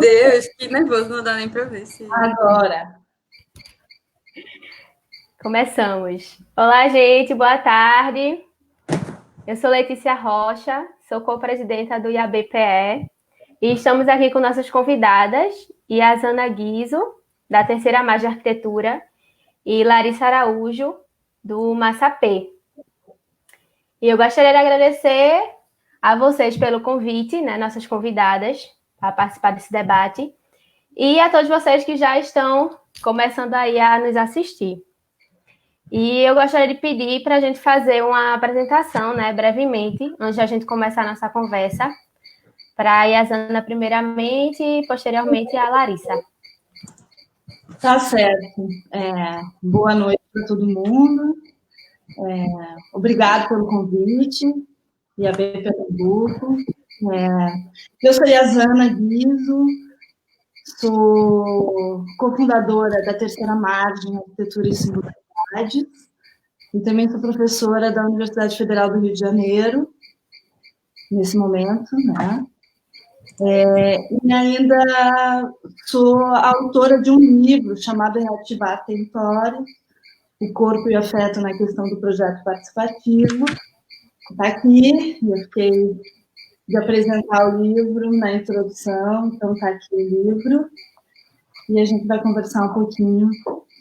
Deus, que nervoso, não dá nem para ver se... Agora. Começamos. Olá, gente, boa tarde. Eu sou Letícia Rocha, sou co-presidenta do IABPE e estamos aqui com nossas convidadas, Yazana Guizo, da Terceira Mais de Arquitetura, e Larissa Araújo, do Massapê. E eu gostaria de agradecer a vocês pelo convite, né, nossas convidadas, para participar desse debate, e a todos vocês que já estão começando aí a nos assistir. E eu gostaria de pedir para a gente fazer uma apresentação, né, brevemente, antes de a gente começar a nossa conversa, para a Yazana primeiramente e posteriormente a Larissa. Tá certo. Boa noite para todo mundo. Obrigado pelo convite e a B pelo grupo. Eu sou Yazana Guizo, sou cofundadora da Terceira Margem Arquitetura e Singularidades e também sou professora da Universidade Federal do Rio de Janeiro, nesse momento, né? E ainda sou autora de um livro chamado Reativar Território, o corpo e o afeto na questão do projeto participativo. Está aqui, eu fiquei de apresentar o livro na introdução, então está aqui o livro, e a gente vai conversar um pouquinho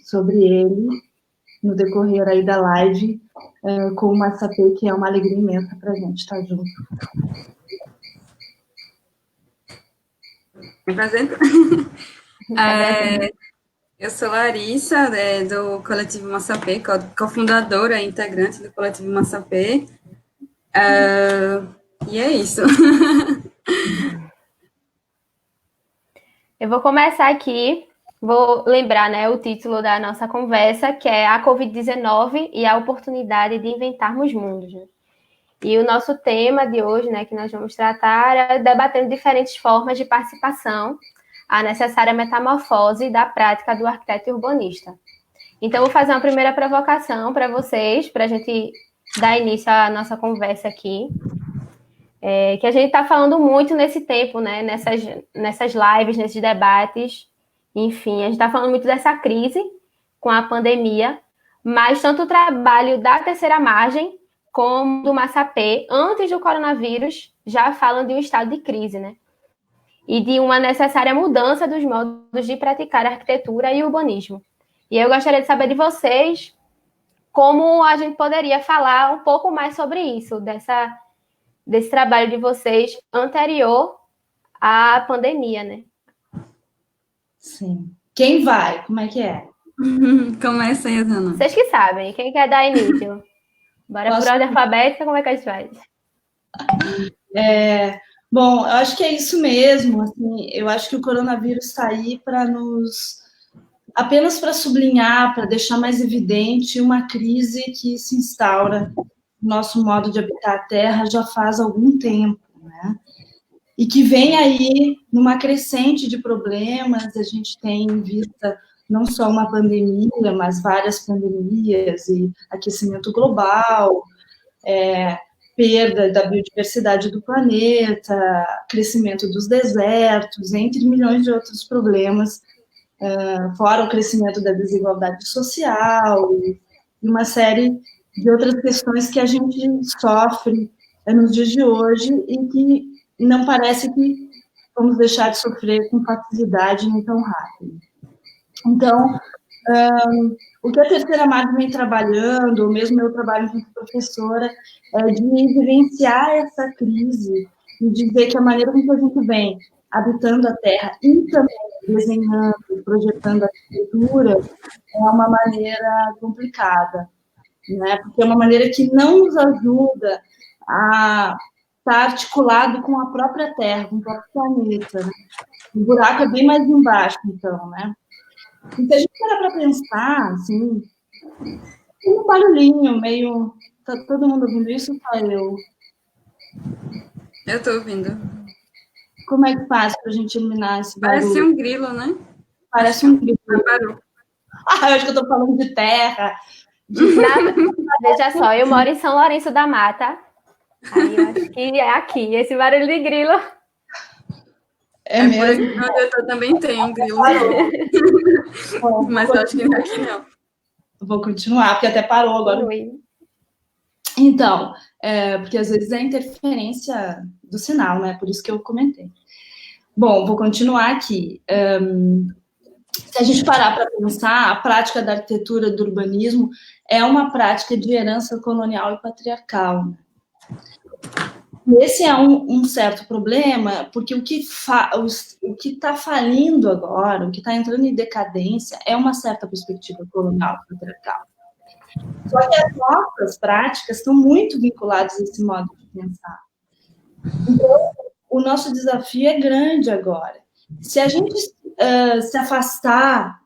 sobre ele no decorrer aí da live com o Massapê, que é uma alegria imensa para a gente estar junto. Me apresento? Eu sou Larissa, do Coletivo Massapê, cofundadora e integrante do Coletivo Massapê. E é isso. Eu vou começar aqui, vou lembrar, né, o título da nossa conversa, que é a Covid-19 e a oportunidade de inventarmos mundos. Né? E o nosso tema de hoje, né, que nós vamos tratar, é debatendo diferentes formas de participação, a necessária metamorfose da prática do arquiteto e urbanista. Então, vou fazer uma primeira provocação para vocês, para a gente dar início à nossa conversa aqui, que a gente está falando muito nesse tempo, né, nessas lives, nesses debates, enfim, a gente está falando muito dessa crise com a pandemia, mas tanto o trabalho da Terceira Margem como do Massapê, antes do coronavírus, já falam de um estado de crise, né? E de uma necessária mudança dos modos de praticar arquitetura e urbanismo. E eu gostaria de saber de vocês como a gente poderia falar um pouco mais sobre isso, desse trabalho de vocês anterior à pandemia, né? Sim. Quem vai? Como é que é? Começa aí, Yazana. Vocês que sabem, quem quer dar início? Bora por ordem alfabética, como é que a gente faz? Bom, eu acho que é isso mesmo. Assim, eu acho que o coronavírus está aí para apenas para sublinhar, para deixar mais evidente uma crise que se instaura no nosso modo de habitar a Terra já faz algum tempo, né? E que vem aí numa crescente de problemas. A gente tem em vista não só uma pandemia, mas várias pandemias e aquecimento global, perda da biodiversidade do planeta, crescimento dos desertos, entre milhões de outros problemas, fora o crescimento da desigualdade social e uma série de outras questões que a gente sofre nos dias de hoje e que não parece que vamos deixar de sofrer com facilidade nem tão rápido. Então, o que a Terceira Margem vem trabalhando, ou mesmo meu trabalho como professora, é de vivenciar essa crise e dizer que a maneira como a gente vem habitando a Terra e também desenhando, projetando a arquitetura é uma maneira complicada, né? Porque é uma maneira que não nos ajuda a estar articulado com a própria Terra, com o próprio planeta. Né? O buraco é bem mais embaixo, então, né? E se a gente parar para pensar, assim, tem um barulhinho meio... Tá todo mundo ouvindo isso ou só eu? Eu estou ouvindo. Como é que faz para a gente eliminar esse barulho? Parece um grilo, né? Parece um grilo. Parou. Eu acho que eu estou falando de terra. Veja só, eu moro em São Lourenço da Mata. Aí eu acho que é aqui, esse barulho de grilo. É por aqui mesmo? onde eu tô também tem um grilo. Bom, Mas eu acho que aqui não. vou continuar, porque até parou agora. Oi. Então, porque às vezes é interferência do sinal, né? Por isso que eu comentei. Bom, vou continuar aqui. Se a gente parar para pensar, a prática da arquitetura do urbanismo é uma prática de herança colonial e patriarcal. Esse é um certo problema, porque o que está falindo agora, o que está entrando em decadência, é uma certa perspectiva colonial e patriarcal. Só que as nossas práticas estão muito vinculadas a esse modo de pensar. Então, o nosso desafio é grande agora. Se a gente se afastar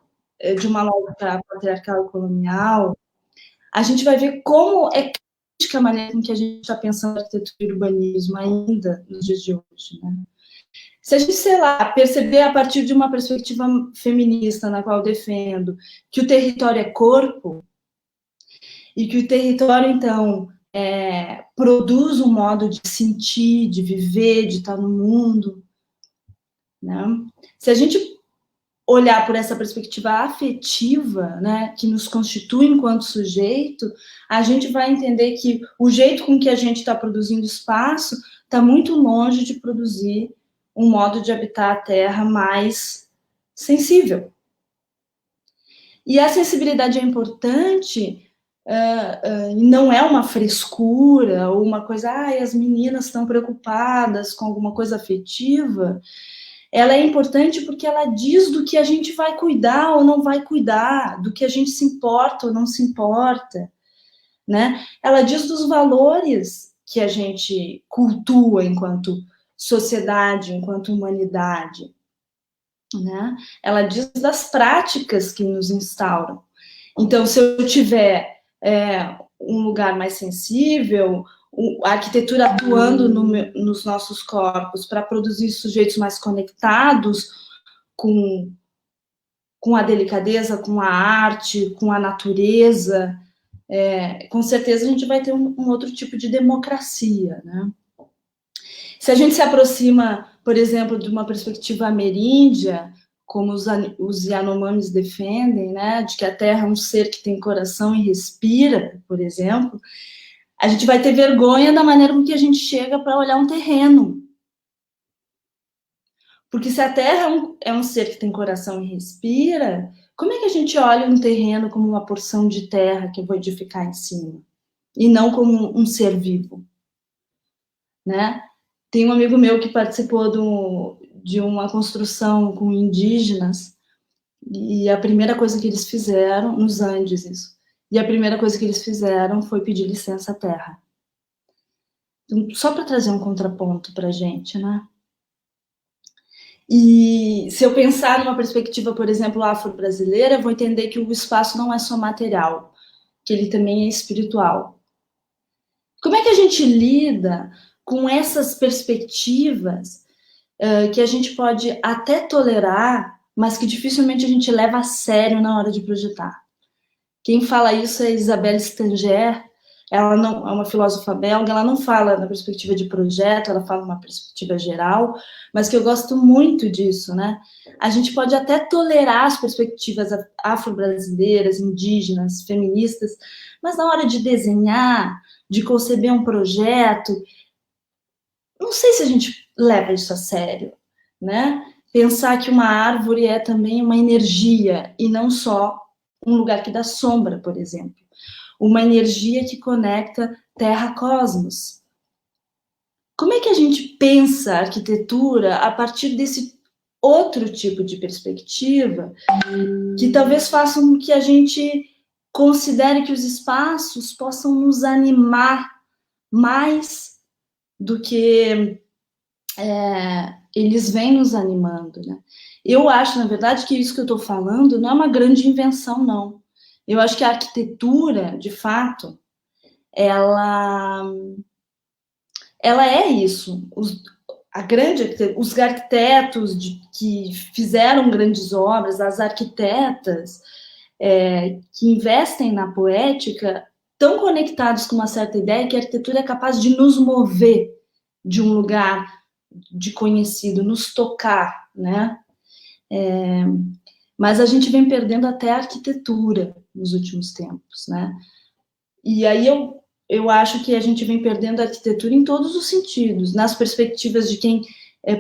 de uma lógica patriarcal e colonial, a gente vai ver como é crítica a maneira com que a gente está pensando arquitetura e urbanismo ainda nos dias de hoje, né? Se a gente, sei lá, perceber a partir de uma perspectiva feminista, na qual eu defendo, que o território é corpo, e que o território, então, produz um modo de sentir, de viver, de estar no mundo, né? Se a gente olhar por essa perspectiva afetiva, né, que nos constitui enquanto sujeito, a gente vai entender que o jeito com que a gente está produzindo espaço está muito longe de produzir um modo de habitar a Terra mais sensível. E a sensibilidade é importante, não é uma frescura ou uma coisa, as meninas estão preocupadas com alguma coisa afetiva. Ela é importante porque ela diz do que a gente vai cuidar ou não vai cuidar, do que a gente se importa ou não se importa, né? Ela diz dos valores que a gente cultua enquanto sociedade, enquanto humanidade, né? Ela diz das práticas que nos instauram. Então, se eu tiver um lugar mais sensível, a arquitetura atuando nos nossos corpos para produzir sujeitos mais conectados com a delicadeza, com a arte, com a natureza, com certeza a gente vai ter um outro tipo de democracia, né? Se a gente se aproxima, por exemplo, de uma perspectiva ameríndia, como os Yanomamis defendem, né, de que a Terra é um ser que tem coração e respira, por exemplo, a gente vai ter vergonha da maneira com que a gente chega para olhar um terreno. Porque se a Terra é um ser que tem coração e respira, como é que a gente olha um terreno como uma porção de terra que eu vou edificar em cima? E não como um ser vivo, né? Tem um amigo meu que participou de uma construção com indígenas, e a primeira coisa que eles fizeram, nos Andes isso, e a primeira coisa que eles fizeram foi pedir licença à terra. Então, só para trazer um contraponto para a gente, né? E se eu pensar numa perspectiva, por exemplo, afro-brasileira, eu vou entender que o espaço não é só material, que ele também é espiritual. Como é que a gente lida com essas perspectivas que a gente pode até tolerar, mas que dificilmente a gente leva a sério na hora de projetar? Quem fala isso é Isabelle Stanger. Ela não é uma filósofa belga, ela não fala na perspectiva de projeto, ela fala uma perspectiva geral, mas que eu gosto muito disso, né? A gente pode até tolerar as perspectivas afro-brasileiras, indígenas, feministas, mas na hora de desenhar, de conceber um projeto, não sei se a gente leva isso a sério, né? Pensar que uma árvore é também uma energia e não só um lugar que dá sombra, por exemplo. Uma energia que conecta terra-cosmos. Como é que a gente pensa a arquitetura a partir desse outro tipo de perspectiva que talvez faça com que a gente considere que os espaços possam nos animar mais do que eles vêm nos animando, né? Eu acho, na verdade, que isso que eu estou falando não é uma grande invenção, não. Eu acho que a arquitetura, de fato, ela é isso. Os arquitetos que fizeram grandes obras, as arquitetas que investem na poética, estão conectados com uma certa ideia que a arquitetura é capaz de nos mover de um lugar de conhecido nos tocar, né? Mas a gente vem perdendo até a arquitetura nos últimos tempos, né? E aí eu acho que a gente vem perdendo a arquitetura em todos os sentidos, nas perspectivas de quem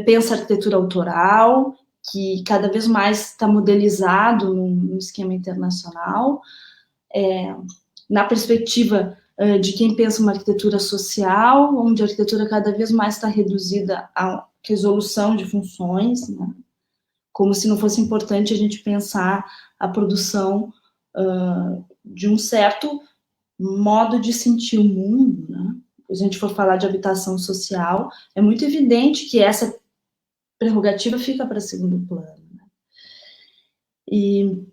pensa arquitetura autoral, que cada vez mais está modelizado no esquema internacional, na perspectiva de quem pensa uma arquitetura social, onde a arquitetura cada vez mais está reduzida à resolução de funções, né? Como se não fosse importante a gente pensar a produção de um certo modo de sentir o mundo, né? Se a gente for falar de habitação social, é muito evidente que essa prerrogativa fica para segundo plano, né? E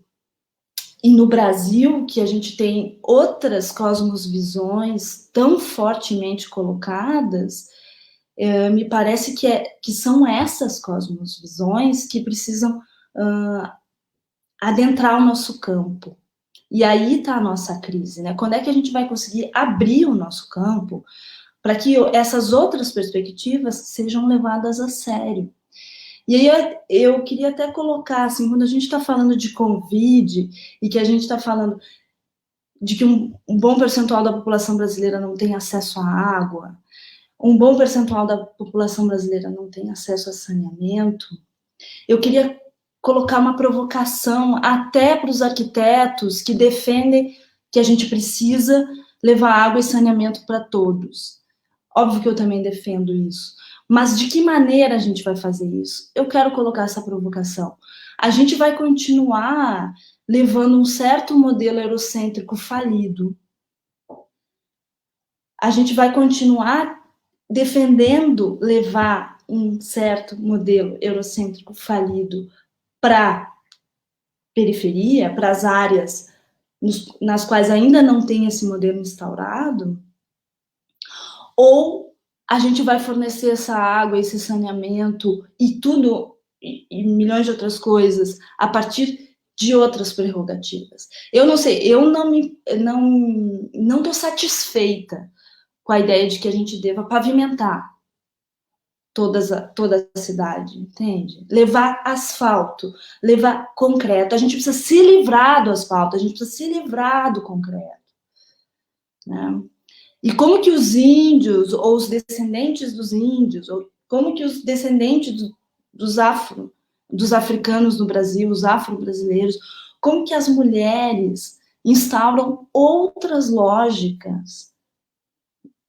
no Brasil, que a gente tem outras cosmovisões tão fortemente colocadas, me parece que são essas cosmovisões que precisam adentrar o nosso campo. E aí está a nossa crise, né? Quando é que a gente vai conseguir abrir o nosso campo para que essas outras perspectivas sejam levadas a sério? E aí eu queria até colocar, assim, quando a gente está falando de Covid e que a gente está falando de que um bom percentual da população brasileira não tem acesso à água, um bom percentual da população brasileira não tem acesso a saneamento, eu queria colocar uma provocação até para os arquitetos que defendem que a gente precisa levar água e saneamento para todos. Óbvio que eu também defendo isso. Mas de que maneira a gente vai fazer isso? Eu quero colocar essa provocação. A gente vai continuar levando um certo modelo eurocêntrico falido. A gente vai continuar defendendo levar um certo modelo eurocêntrico falido para periferia, para as áreas nas quais ainda não tem esse modelo instaurado, ou a gente vai fornecer essa água, esse saneamento e tudo, e milhões de outras coisas, a partir de outras prerrogativas. Eu não sei, eu não estou satisfeita com a ideia de que a gente deva pavimentar toda a cidade, entende? Levar asfalto, levar concreto. A gente precisa se livrar do asfalto, a gente precisa se livrar do concreto, né? E como que os índios, ou os descendentes dos índios, ou como que os descendentes dos africanos no Brasil, os afro-brasileiros, como que as mulheres instauram outras lógicas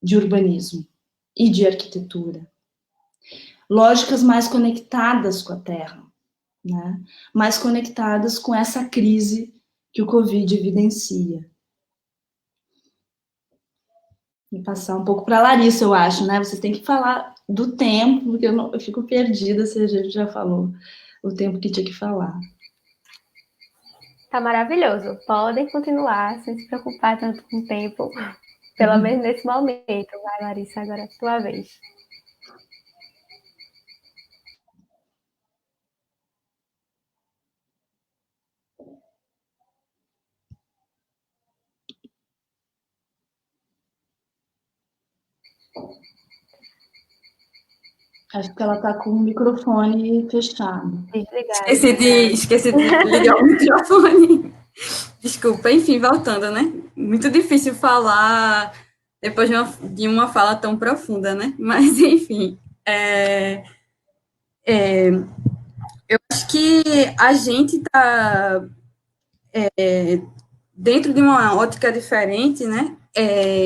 de urbanismo e de arquitetura. Lógicas mais conectadas com a Terra, né? Mais conectadas com essa crise que o Covid evidencia. Vou passar um pouco para a Larissa, eu acho, né? Vocês têm que falar do tempo, porque eu fico perdida se a gente já falou o tempo que tinha que falar. Tá maravilhoso. Podem continuar, sem se preocupar tanto com o tempo, pelo menos nesse momento. Vai, Larissa, agora é a tua vez. Acho que ela está com o microfone fechado. Desligado. Esqueci de ligar o microfone. Desculpa, enfim, voltando, né? Muito difícil falar depois de uma fala tão profunda, né? Mas, enfim, eu acho que a gente está dentro de uma ótica diferente, né?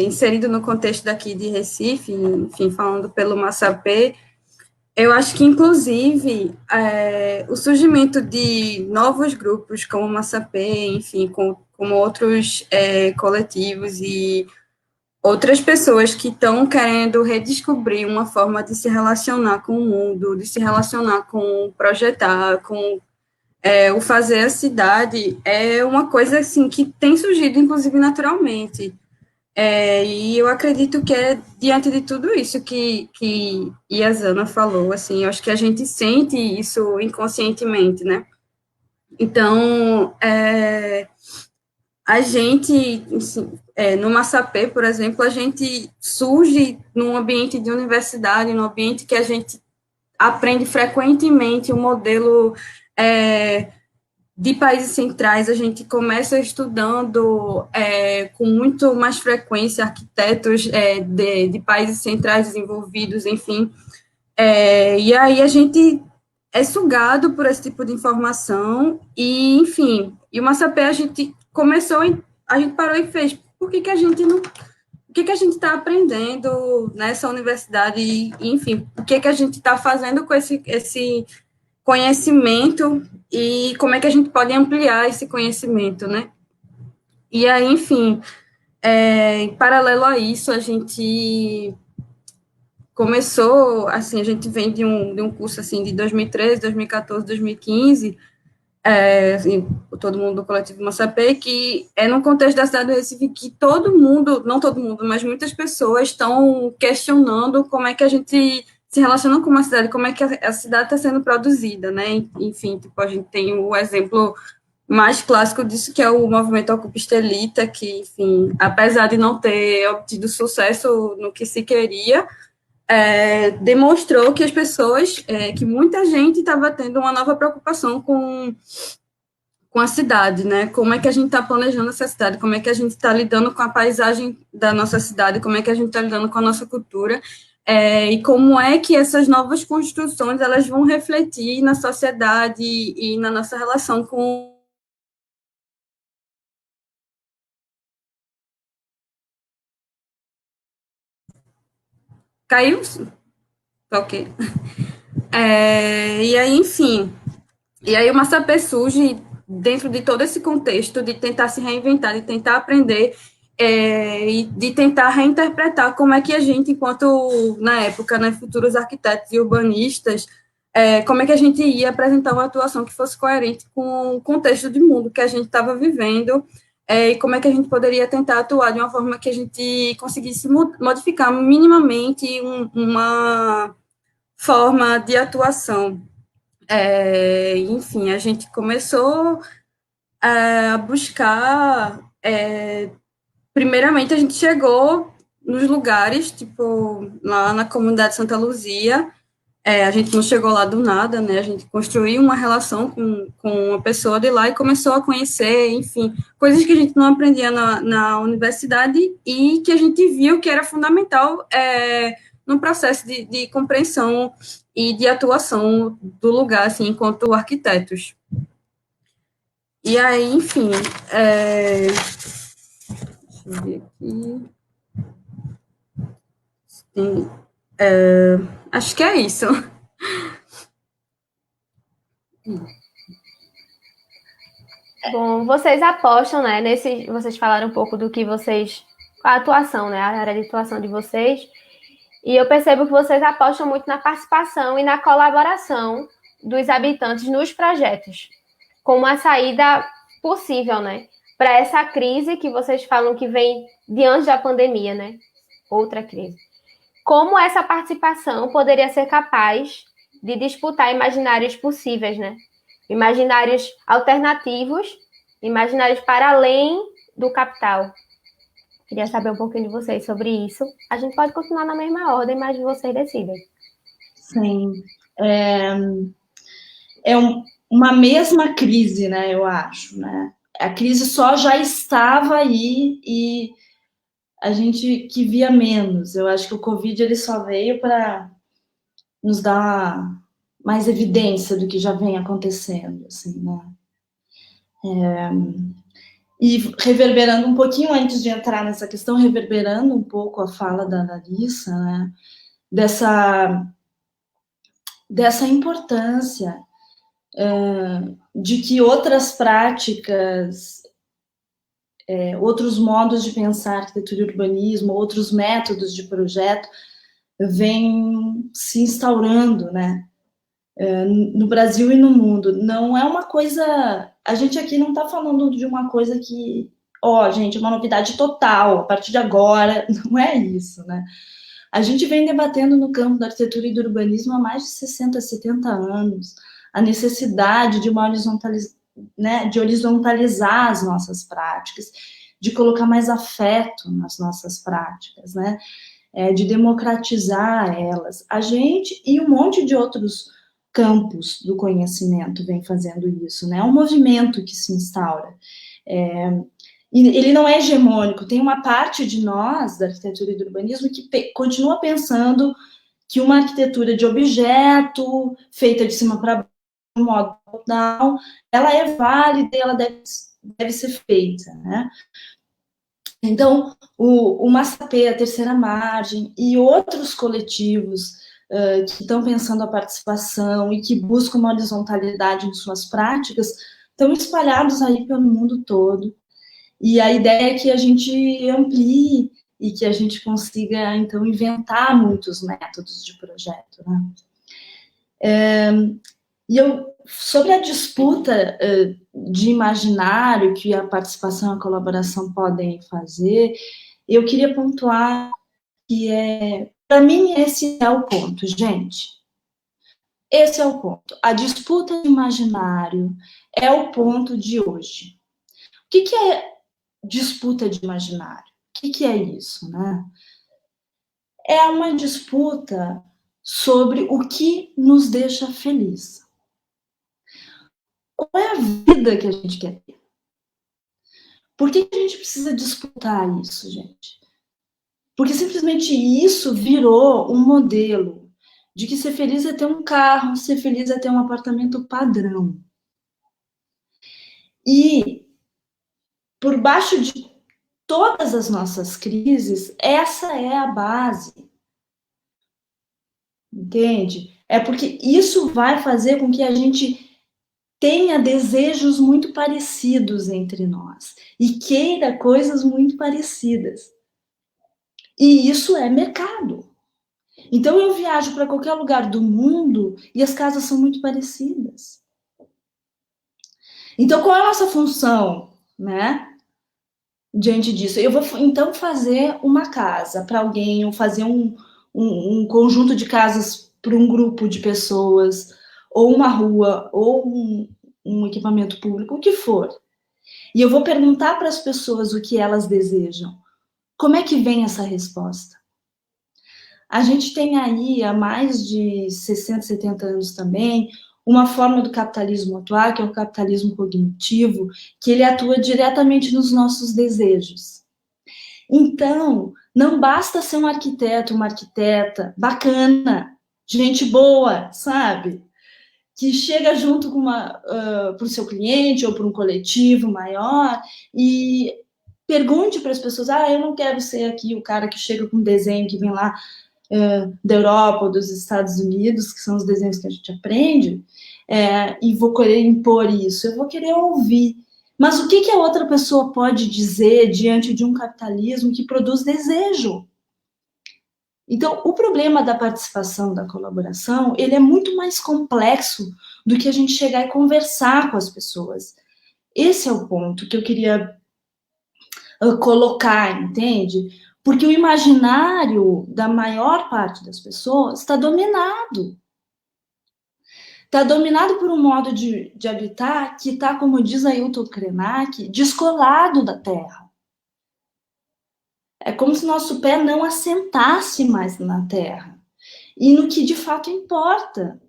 Inserido no contexto daqui de Recife, enfim, falando pelo Massapê, eu acho que, inclusive, o surgimento de novos grupos como o Massapê, enfim, como outros coletivos e outras pessoas que estão querendo redescobrir uma forma de se relacionar com o mundo, de se relacionar com projetar, com o fazer a cidade, é uma coisa assim que tem surgido, inclusive, naturalmente. E eu acredito que é diante de tudo isso que Iazana falou, assim, eu acho que a gente sente isso inconscientemente, né? Então, a gente, assim, no Massapê, por exemplo, a gente surge num ambiente de universidade, num ambiente que a gente aprende frequentemente o modelo de países centrais, a gente começa estudando com muito mais frequência arquitetos de países centrais desenvolvidos, enfim, e aí a gente é sugado por esse tipo de informação, e, enfim, e o Massapé a gente a gente parou e fez, por que a gente não, o que a gente está aprendendo nessa universidade, e, enfim, o que a gente está fazendo com esse conhecimento, e como é que a gente pode ampliar esse conhecimento, né? E aí, enfim, em paralelo a isso, a gente começou, assim, a gente vem de um curso, assim, de 2013, 2014, 2015, assim, todo mundo do Coletivo Massapê, que é no contexto da cidade do Recife que todo mundo, não todo mundo, mas muitas pessoas estão questionando como é que a gente se relaciona com uma cidade, como é que a cidade está sendo produzida, né? Enfim, tipo, a gente tem o exemplo mais clássico disso, que é o movimento Ocupa Estelita, que, enfim, apesar de não ter obtido sucesso no que se queria, demonstrou que as pessoas, que muita gente estava tendo uma nova preocupação com a cidade, né? Como é que a gente está planejando essa cidade, como é que a gente está lidando com a paisagem da nossa cidade, como é que a gente está lidando com a nossa cultura, e como é que essas novas construções elas vão refletir na sociedade e na nossa relação com... Caiu? Ok. E aí, enfim, e aí o Massapê surge dentro de todo esse contexto de tentar se reinventar, de tentar aprender e de tentar reinterpretar como é que a gente, enquanto, na época, né, futuros arquitetos e urbanistas, como é que a gente ia apresentar uma atuação que fosse coerente com o contexto de mundo que a gente estava vivendo, e como é que a gente poderia tentar atuar de uma forma que a gente conseguisse modificar minimamente uma forma de atuação. Enfim, a gente começou a buscar. Primeiramente, a gente chegou nos lugares, tipo, lá na comunidade Santa Luzia. A gente não chegou lá do nada, né? A gente construiu uma relação com uma pessoa de lá e começou a conhecer, enfim, coisas que a gente não aprendia na universidade e que a gente viu que era fundamental no processo de compreensão e de atuação do lugar, assim, enquanto arquitetos. E aí, enfim, deixa eu ver aqui. Acho que é isso. Bom, vocês apostam, né, vocês falaram um pouco do que a atuação, né, a área de atuação de vocês, e eu percebo que vocês apostam muito na participação e na colaboração dos habitantes nos projetos, como uma saída possível, né, para essa crise que vocês falam que vem diante da pandemia, né, outra crise. Como essa participação poderia ser capaz de disputar imaginários possíveis, né? Imaginários alternativos, imaginários para além do capital. Queria saber um pouquinho de vocês sobre isso. A gente pode continuar na mesma ordem, mas vocês decidem. Sim. Uma mesma crise, né, eu acho, né? A crise só já estava aí e a gente que via menos. Eu acho que o Covid ele só veio para nos dar mais evidência do que já vem acontecendo, assim, né? E reverberando um pouquinho antes de entrar nessa questão, reverberando um pouco a fala da Larissa, né? Dessa importância de que outras práticas, outros modos de pensar arquitetura e urbanismo, outros métodos de projeto vêm se instaurando, né? No Brasil e no mundo. Não é uma coisa... A gente aqui não está falando de uma coisa que... gente, uma novidade total, a partir de agora. Não é isso, né? A gente vem debatendo no campo da arquitetura e do urbanismo há mais de 60, 70 anos a necessidade de de horizontalizar as nossas práticas, de colocar mais afeto nas nossas práticas, né? de democratizar elas. A gente e um monte de outros campos do conhecimento vem fazendo isso, né? É um movimento que se instaura. E ele não é hegemônico, tem uma parte de nós, da arquitetura e do urbanismo, que continua pensando que uma arquitetura de objeto, feita de cima para baixo, de um modo top-down, ela é válida e ela deve ser feita, né? Então, o Massapê, a Terceira Margem e outros coletivos que estão pensando a participação e que buscam uma horizontalidade em suas práticas, estão espalhados aí pelo mundo todo. E a ideia é que a gente amplie e que a gente consiga, então, inventar muitos métodos de projeto, né? Sobre a disputa de imaginário que a participação e a colaboração podem fazer, eu queria pontuar que para mim, esse é o ponto, gente. Esse é o ponto. A disputa de imaginário é o ponto de hoje. O que é disputa de imaginário? O que é isso, né? É uma disputa sobre o que nos deixa feliz. Qual é a vida que a gente quer ter? Por que a gente precisa disputar isso, gente? Porque simplesmente isso virou um modelo de que ser feliz é ter um carro, ser feliz é ter um apartamento padrão. E por baixo de todas as nossas crises, essa é a base. Entende? É porque isso vai fazer com que a gente tenha desejos muito parecidos entre nós e queira coisas muito parecidas. E isso é mercado. Então eu viajo para qualquer lugar do mundo e as casas são muito parecidas. Então qual é a nossa função, né? Diante disso, eu vou então fazer uma casa para alguém, ou fazer um conjunto de casas para um grupo de pessoas, ou uma rua, ou um equipamento público, o que for. E eu vou perguntar para as pessoas o que elas desejam. Como é que vem essa resposta? A gente tem aí, há mais de 60, 70 anos também, uma forma do capitalismo atuar, que é o capitalismo cognitivo, que ele atua diretamente nos nossos desejos. Então, não basta ser um arquiteto, uma arquiteta bacana, gente boa, sabe? Que chega junto com para o seu cliente ou para um coletivo maior e pergunte para as pessoas, eu não quero ser aqui o cara que chega com um desenho que vem lá da Europa ou dos Estados Unidos, que são os desenhos que a gente aprende, e vou querer impor isso. Eu vou querer ouvir. Mas o que a outra pessoa pode dizer diante de um capitalismo que produz desejo? Então, o problema da participação, da colaboração, ele é muito mais complexo do que a gente chegar e conversar com as pessoas. Esse é o ponto que eu queria colocar, entende? Porque o imaginário da maior parte das pessoas está dominado. Está dominado por um modo de habitar que está, como diz Ailton Krenak, descolado da terra. É como se nosso pé não assentasse mais na terra. E no que de fato importa.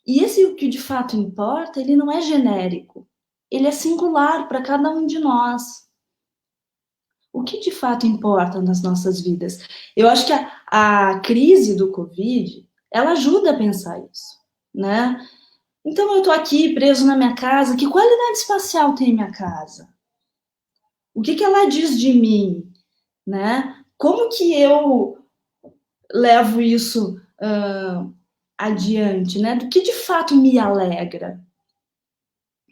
E esse o que de fato importa, ele não é genérico. Ele é singular para cada um de nós. O que de fato importa nas nossas vidas? Eu acho que a crise do Covid, ela ajuda a pensar isso, né? Então eu estou aqui preso na minha casa, que qualidade espacial tem minha casa? O que ela diz de mim, né? Como que eu levo isso adiante, né? Do que de fato me alegra?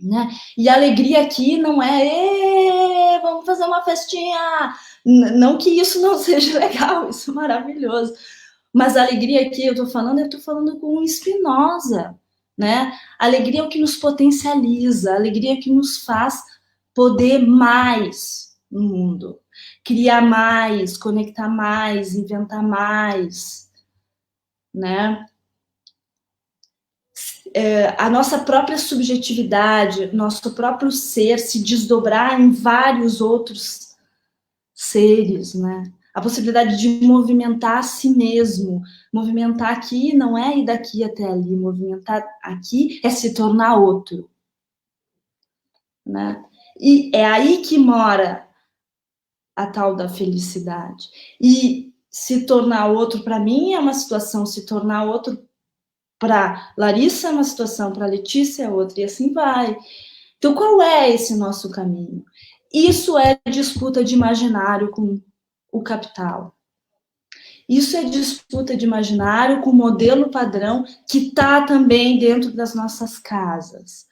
Né? E a alegria aqui não é vamos fazer uma festinha, não que isso não seja legal, isso é maravilhoso, mas a alegria aqui eu estou falando com Spinoza, né? A alegria é o que nos potencializa, a alegria é o que nos faz poder mais no mundo, criar mais, conectar mais, inventar mais, né? A nossa própria subjetividade, nosso próprio ser se desdobrar em vários outros seres, né? a possibilidade de movimentar a si mesmo. Movimentar aqui não é ir daqui até ali, movimentar aqui é se tornar outro, né? E é aí que mora a tal da felicidade. E se tornar outro, para mim, é uma situação, se tornar outro para Larissa é uma situação, para Letícia é outra, e assim vai. Então, qual é esse nosso caminho? Isso é disputa de imaginário com o capital. Isso é disputa de imaginário com o modelo padrão que está também dentro das nossas casas,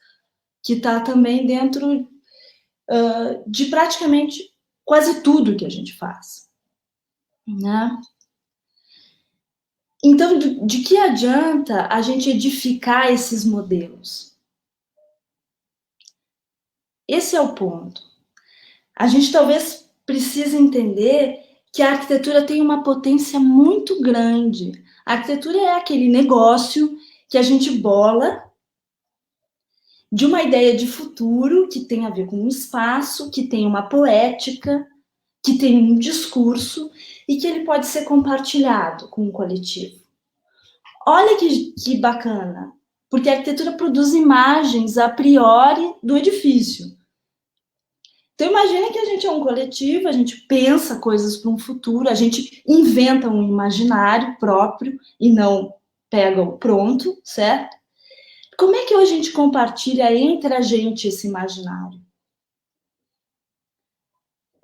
que está também dentro de praticamente quase tudo que a gente faz, né? Então, de que adianta a gente edificar esses modelos? Esse é o ponto. A gente talvez precise entender que a arquitetura tem uma potência muito grande. A arquitetura é aquele negócio que a gente bola de uma ideia de futuro que tem a ver com um espaço, que tem uma poética, que tem um discurso e que ele pode ser compartilhado com o coletivo. Olha que bacana, porque a arquitetura produz imagens a priori do edifício. Então, imagina que a gente é um coletivo, a gente pensa coisas para um futuro, a gente inventa um imaginário próprio e não pega o pronto, certo? Como é que a gente compartilha entre a gente esse imaginário?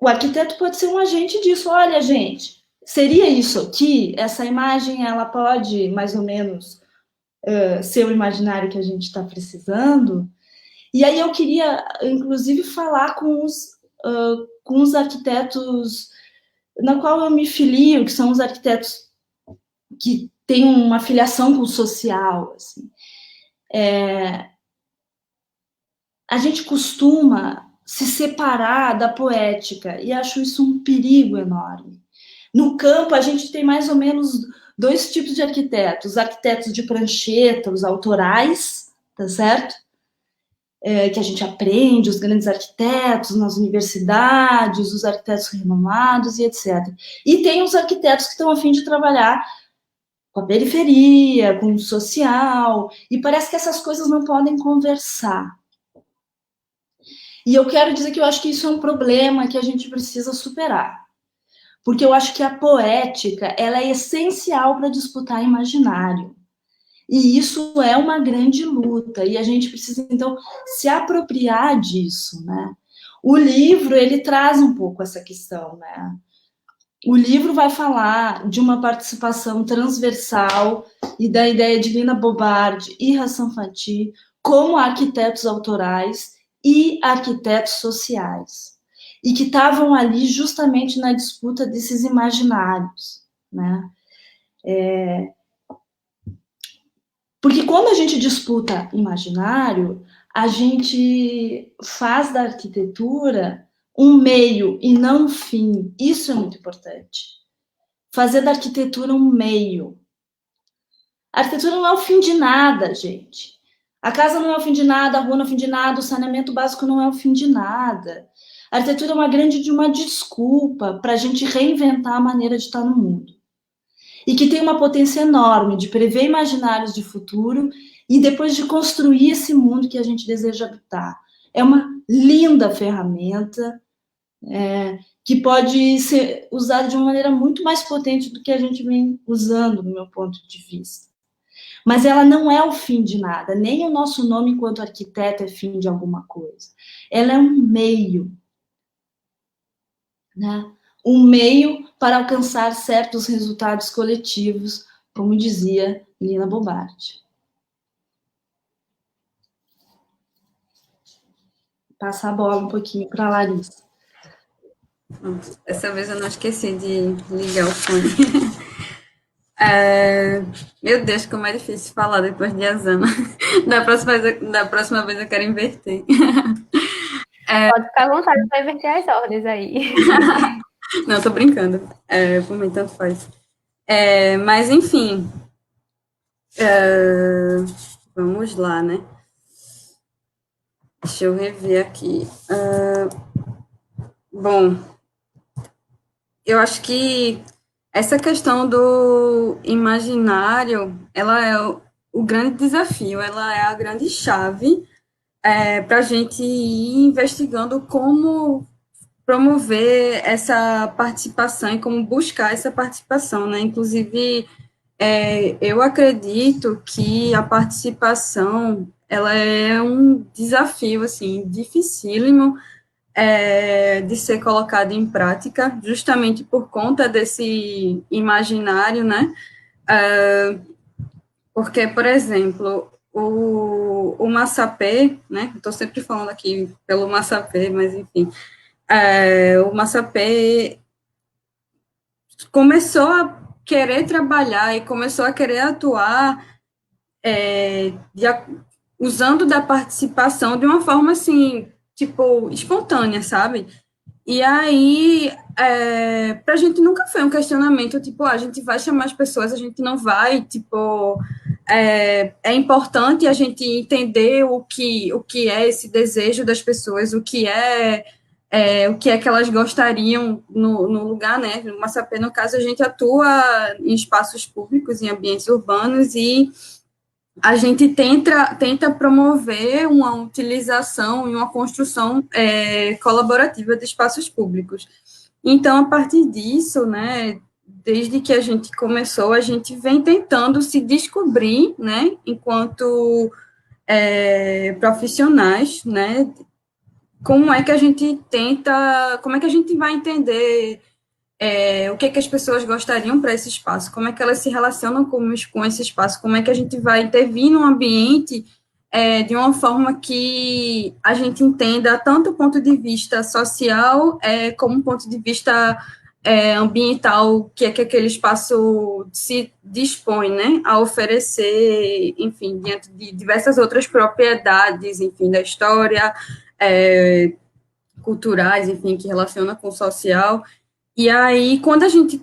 O arquiteto pode ser um agente disso. Olha, gente, seria isso aqui? Essa imagem, ela pode, mais ou menos, ser o imaginário que a gente está precisando? E aí eu queria, inclusive, falar com os arquitetos na qual eu me filio, que são os arquitetos que têm uma filiação com o social. Assim. A gente costuma se separar da poética, e acho isso um perigo enorme. No campo, a gente tem mais ou menos 2 tipos de arquitetos. Os arquitetos de prancheta, os autorais, tá certo? Que a gente aprende, os grandes arquitetos nas universidades, os arquitetos renomados e etc. E tem os arquitetos que estão a fim de trabalhar com a periferia, com o social, e parece que essas coisas não podem conversar. E eu quero dizer que eu acho que isso é um problema que a gente precisa superar. Porque eu acho que a poética, ela é essencial para disputar imaginário. E isso é uma grande luta, e a gente precisa, então, se apropriar disso, né? O livro, ele traz um pouco essa questão, né? O livro vai falar de uma participação transversal e da ideia de Lina Bobardi e Hassan Fathy como arquitetos autorais e arquitetos sociais, e que estavam ali justamente na disputa desses imaginários, né? Porque quando a gente disputa imaginário, a gente faz da arquitetura um meio e não um fim. Isso é muito importante. Fazer da arquitetura um meio. A arquitetura não é o fim de nada, gente. A casa não é o fim de nada, a rua não é o fim de nada, o saneamento básico não é o fim de nada. A arquitetura é uma grande desculpa para a gente reinventar a maneira de estar no mundo. E que tem uma potência enorme de prever imaginários de futuro e depois de construir esse mundo que a gente deseja habitar. É uma linda ferramenta que pode ser usada de uma maneira muito mais potente do que a gente vem usando, do meu ponto de vista. Mas ela não é o fim de nada, nem o nosso nome enquanto arquiteto é fim de alguma coisa. Ela é um meio, né? Um meio para alcançar certos resultados coletivos, como dizia Lina Bobardi. Passar a bola um pouquinho para a Larissa. Dessa vez eu não esqueci de ligar o fone. Meu Deus, como é difícil falar depois de Asana. Da próxima vez eu quero inverter. Pode ficar à vontade para inverter as ordens aí. Não, tô brincando. Por mim, tanto faz. Mas, enfim. Vamos lá, né? Deixa eu rever aqui. Bom, eu acho que essa questão do imaginário, ela é o grande desafio, ela é a grande chave para a gente ir investigando como promover essa participação e como buscar essa participação, né? Inclusive, eu acredito que a participação, ela é um desafio, assim, dificílimo, de ser colocado em prática, justamente por conta desse imaginário, né? Porque, por exemplo, o Massapê, né? Estou sempre falando aqui pelo Massapê, mas enfim, o Massapê começou a querer trabalhar e começou a querer atuar de, usando da participação de uma forma assim, tipo, espontânea, sabe? E aí, para a gente nunca foi um questionamento, tipo, a gente vai chamar as pessoas, a gente não vai, tipo, é importante a gente entender o que é esse desejo das pessoas, o que é que elas gostariam no lugar, né? No Massapê, no caso, a gente atua em espaços públicos, em ambientes urbanos, e a gente tenta promover uma utilização e uma construção colaborativa de espaços públicos. Então, a partir disso, né, desde que a gente começou, a gente vem tentando se descobrir, né, enquanto profissionais, né, como é que a gente tenta, como é que a gente vai entender o que, que as pessoas gostariam para esse espaço, como é que elas se relacionam com esse espaço, como é que a gente vai intervir no ambiente de uma forma que a gente entenda tanto o ponto de vista social como o ponto de vista ambiental, que é que aquele espaço se dispõe, né, a oferecer, enfim, diante de diversas outras propriedades, enfim, da história, culturais, enfim, que relaciona com o social. E aí, quando a gente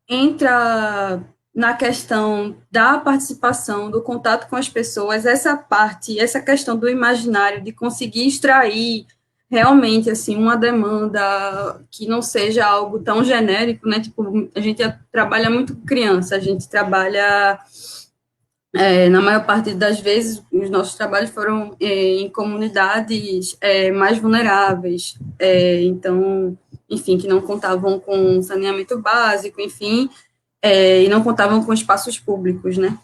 entra na questão da participação, do contato com as pessoas, essa parte, essa questão do imaginário, de conseguir extrair realmente, assim, uma demanda que não seja algo tão genérico, né, tipo, a gente trabalha muito com criança, a gente trabalha, na maior parte das vezes, os nossos trabalhos foram em comunidades mais vulneráveis, então, enfim, que não contavam com saneamento básico, enfim, e não contavam com espaços públicos, né?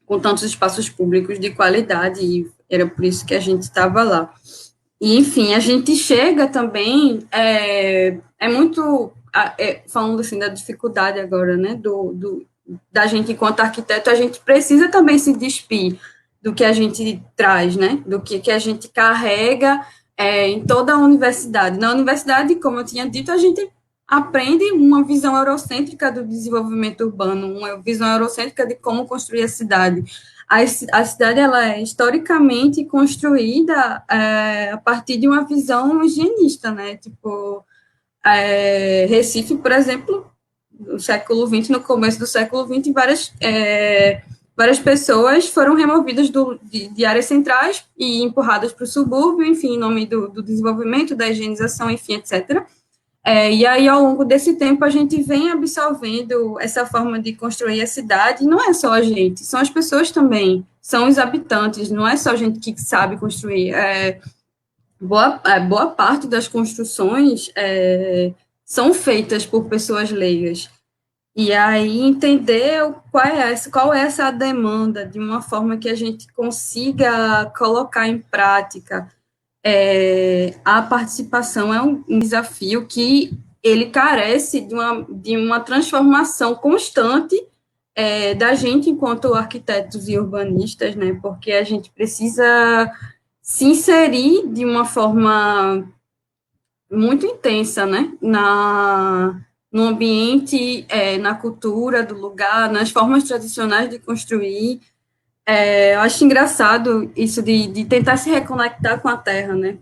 Com tantos espaços públicos de qualidade, e era por isso que a gente estava lá. E, enfim, a gente chega também, muito, falando assim da dificuldade agora, né, da gente enquanto arquiteto, a gente precisa também se despir do que a gente traz, né, do que a gente carrega em toda a universidade. Na universidade, como eu tinha dito, a gente aprende uma visão eurocêntrica do desenvolvimento urbano, uma visão eurocêntrica de como construir a cidade. A cidade ela é historicamente construída a partir de uma visão higienista, né? Tipo, Recife, por exemplo, no século XX, no começo do século XX, várias pessoas foram removidas de áreas centrais e empurradas para o subúrbio, enfim, em nome do desenvolvimento, da higienização, enfim, etc. E aí, ao longo desse tempo, a gente vem absorvendo essa forma de construir a cidade, e não é só a gente, são as pessoas também, são os habitantes, não é só a gente que sabe construir. Boa parte das construções são feitas por pessoas leigas. E aí, entender qual é essa demanda, de uma forma que a gente consiga colocar em prática a participação é um desafio que ele carece de uma transformação constante da gente enquanto arquitetos e urbanistas, né? Porque a gente precisa se inserir de uma forma muito intensa, né? No ambiente, na cultura do lugar, nas formas tradicionais de construir. Eu acho engraçado isso de tentar se reconectar com a terra, né?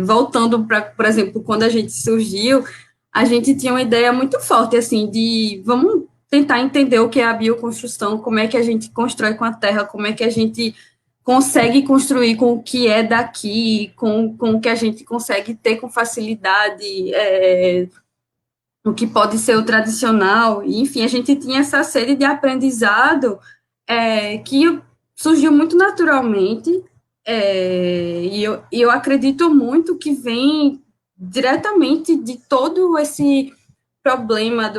Voltando para, por exemplo, quando a gente surgiu, a gente tinha uma ideia muito forte, assim, de vamos tentar entender o que é a bioconstrução, como é que a gente constrói com a terra, como é que a gente consegue construir com o que é daqui, com o que a gente consegue ter com facilidade, o que pode ser o tradicional, e, enfim, a gente tinha essa sede de aprendizado que surgiu muito naturalmente, e eu acredito muito que vem diretamente de todo esse problema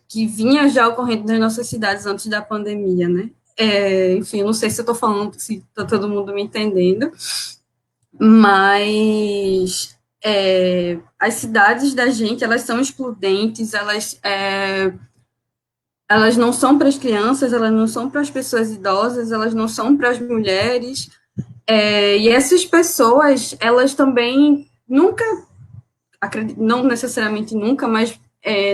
que vinha já ocorrendo nas nossas cidades antes da pandemia, né? Enfim, eu não sei se eu estou falando, se está todo mundo me entendendo, mas as cidades da gente, elas são excludentes, elas não são para as crianças, elas não são para as pessoas idosas, elas não são para as mulheres, e essas pessoas, elas também nunca, não necessariamente nunca, mas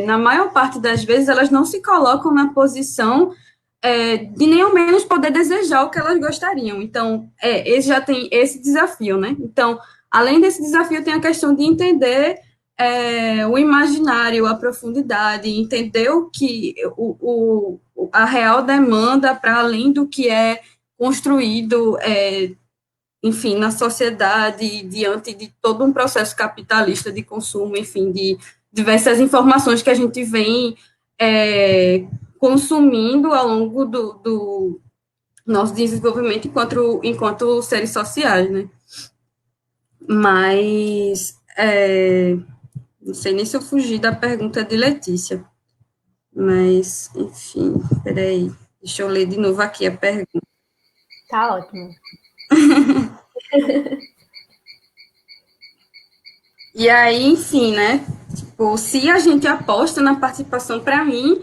na maior parte das vezes, elas não se colocam na posição de nem ao menos poder desejar o que elas gostariam. Então, esse já tem esse desafio, né? Então, além desse desafio, tem a questão de entender o imaginário, a profundidade, entender a real demanda para além do que é construído, enfim, na sociedade, diante de todo um processo capitalista de consumo, enfim, de diversas informações que a gente vem consumindo ao longo do nosso desenvolvimento enquanto seres sociais, né? Mas não sei nem se eu fugi da pergunta de Letícia, mas, enfim, peraí, deixa eu ler de novo aqui a pergunta. Tá ótimo. E aí, enfim, né? Tipo, se a gente aposta na participação, para mim,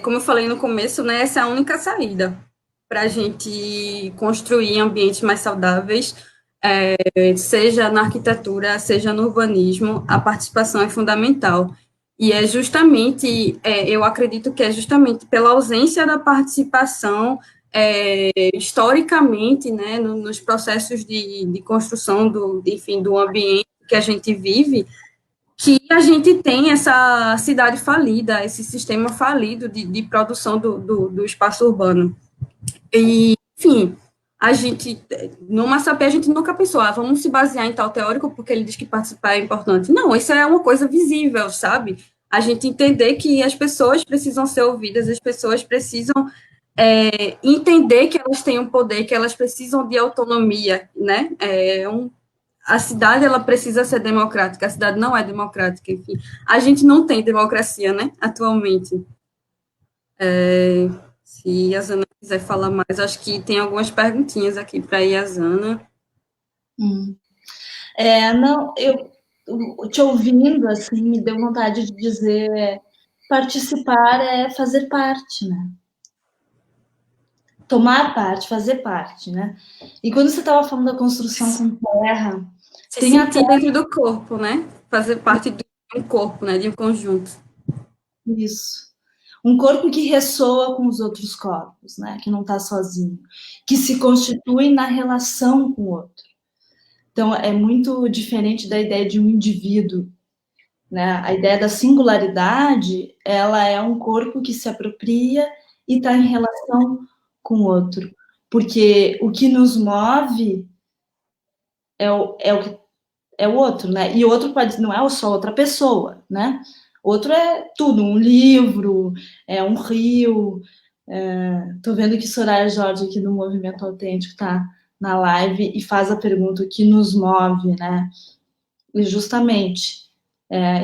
como eu falei no começo, né? Essa é a única saída para a gente construir ambientes mais saudáveis, seja na arquitetura, seja no urbanismo, a participação é fundamental. E é justamente, eu acredito que é justamente pela ausência da participação, historicamente, né, nos processos de construção enfim, do ambiente que a gente vive, que a gente tem essa cidade falida, esse sistema falido de produção do espaço urbano. E, enfim, no Massapê, a gente nunca pensou, vamos se basear em tal teórico porque ele diz que participar é importante. Não, isso é uma coisa visível, sabe? A gente entender que as pessoas precisam ser ouvidas, as pessoas precisam entender que elas têm um poder, que elas precisam de autonomia, né? A cidade, ela precisa ser democrática, a cidade não é democrática, enfim. A gente não tem democracia, né, atualmente. Se a Zana quiser falar mais, acho que tem algumas perguntinhas aqui para a Iazana. Não, eu te ouvindo, assim, me deu vontade de dizer, participar é fazer parte, né? Tomar parte, fazer parte, né? E quando você estava falando da construção com terra, Se sentir dentro do corpo, né? Fazer parte de um corpo, né? De um conjunto. Isso. Um corpo que ressoa com os outros corpos, né? Que não está sozinho, que se constitui na relação com o outro. Então, é muito diferente da ideia de um indivíduo, né? A ideia da singularidade, ela é um corpo que se apropria e está em relação com o outro. Porque o que nos move é o outro, né? E o outro não é só outra pessoa, né? Outro é tudo, um livro, é um rio. Tô vendo que Soraya Jorge aqui no Movimento Autêntico está na live e faz a pergunta: o que nos move, né? E justamente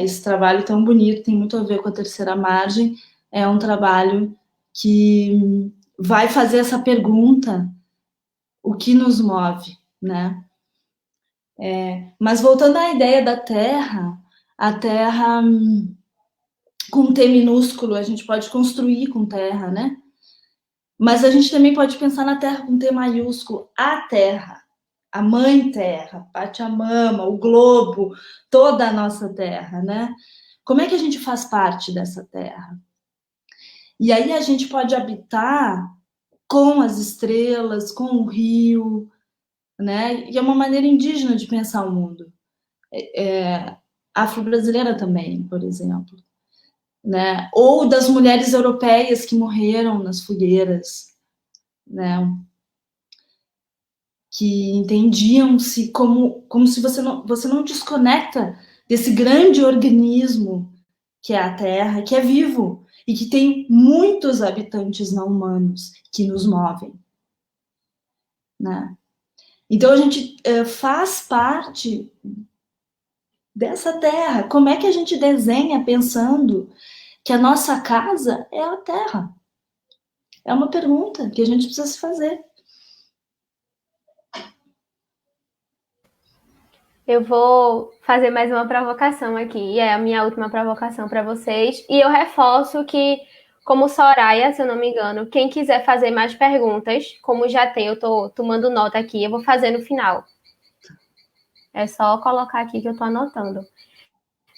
esse trabalho tão bonito tem muito a ver com a terceira margem. É um trabalho que vai fazer essa pergunta: o que nos move, né? Mas voltando à ideia da Terra, a Terra com T minúsculo, a gente pode construir com terra, né? Mas a gente também pode pensar na Terra com T maiúsculo, a Terra, a Mãe Terra, Pachamama, o globo, toda a nossa Terra, né? Como é que a gente faz parte dessa Terra? E aí a gente pode habitar com as estrelas, com o rio, né? E é uma maneira indígena de pensar o mundo. Afro-brasileira também, por exemplo. Né? Ou das mulheres europeias que morreram nas fogueiras, né? Que entendiam-se como se você não desconecta desse grande organismo que é a Terra, que é vivo e que tem muitos habitantes não humanos que nos movem, né? Então a gente faz parte dessa Terra. Como é que a gente desenha pensando que a nossa casa é a Terra? É uma pergunta que a gente precisa se fazer. Eu vou fazer mais uma provocação aqui, e é a minha última provocação para vocês. E eu reforço que, como Soraya, se eu não me engano, quem quiser fazer mais perguntas, como já tem, eu estou tomando nota aqui, eu vou fazer no final. É só colocar aqui que eu estou anotando.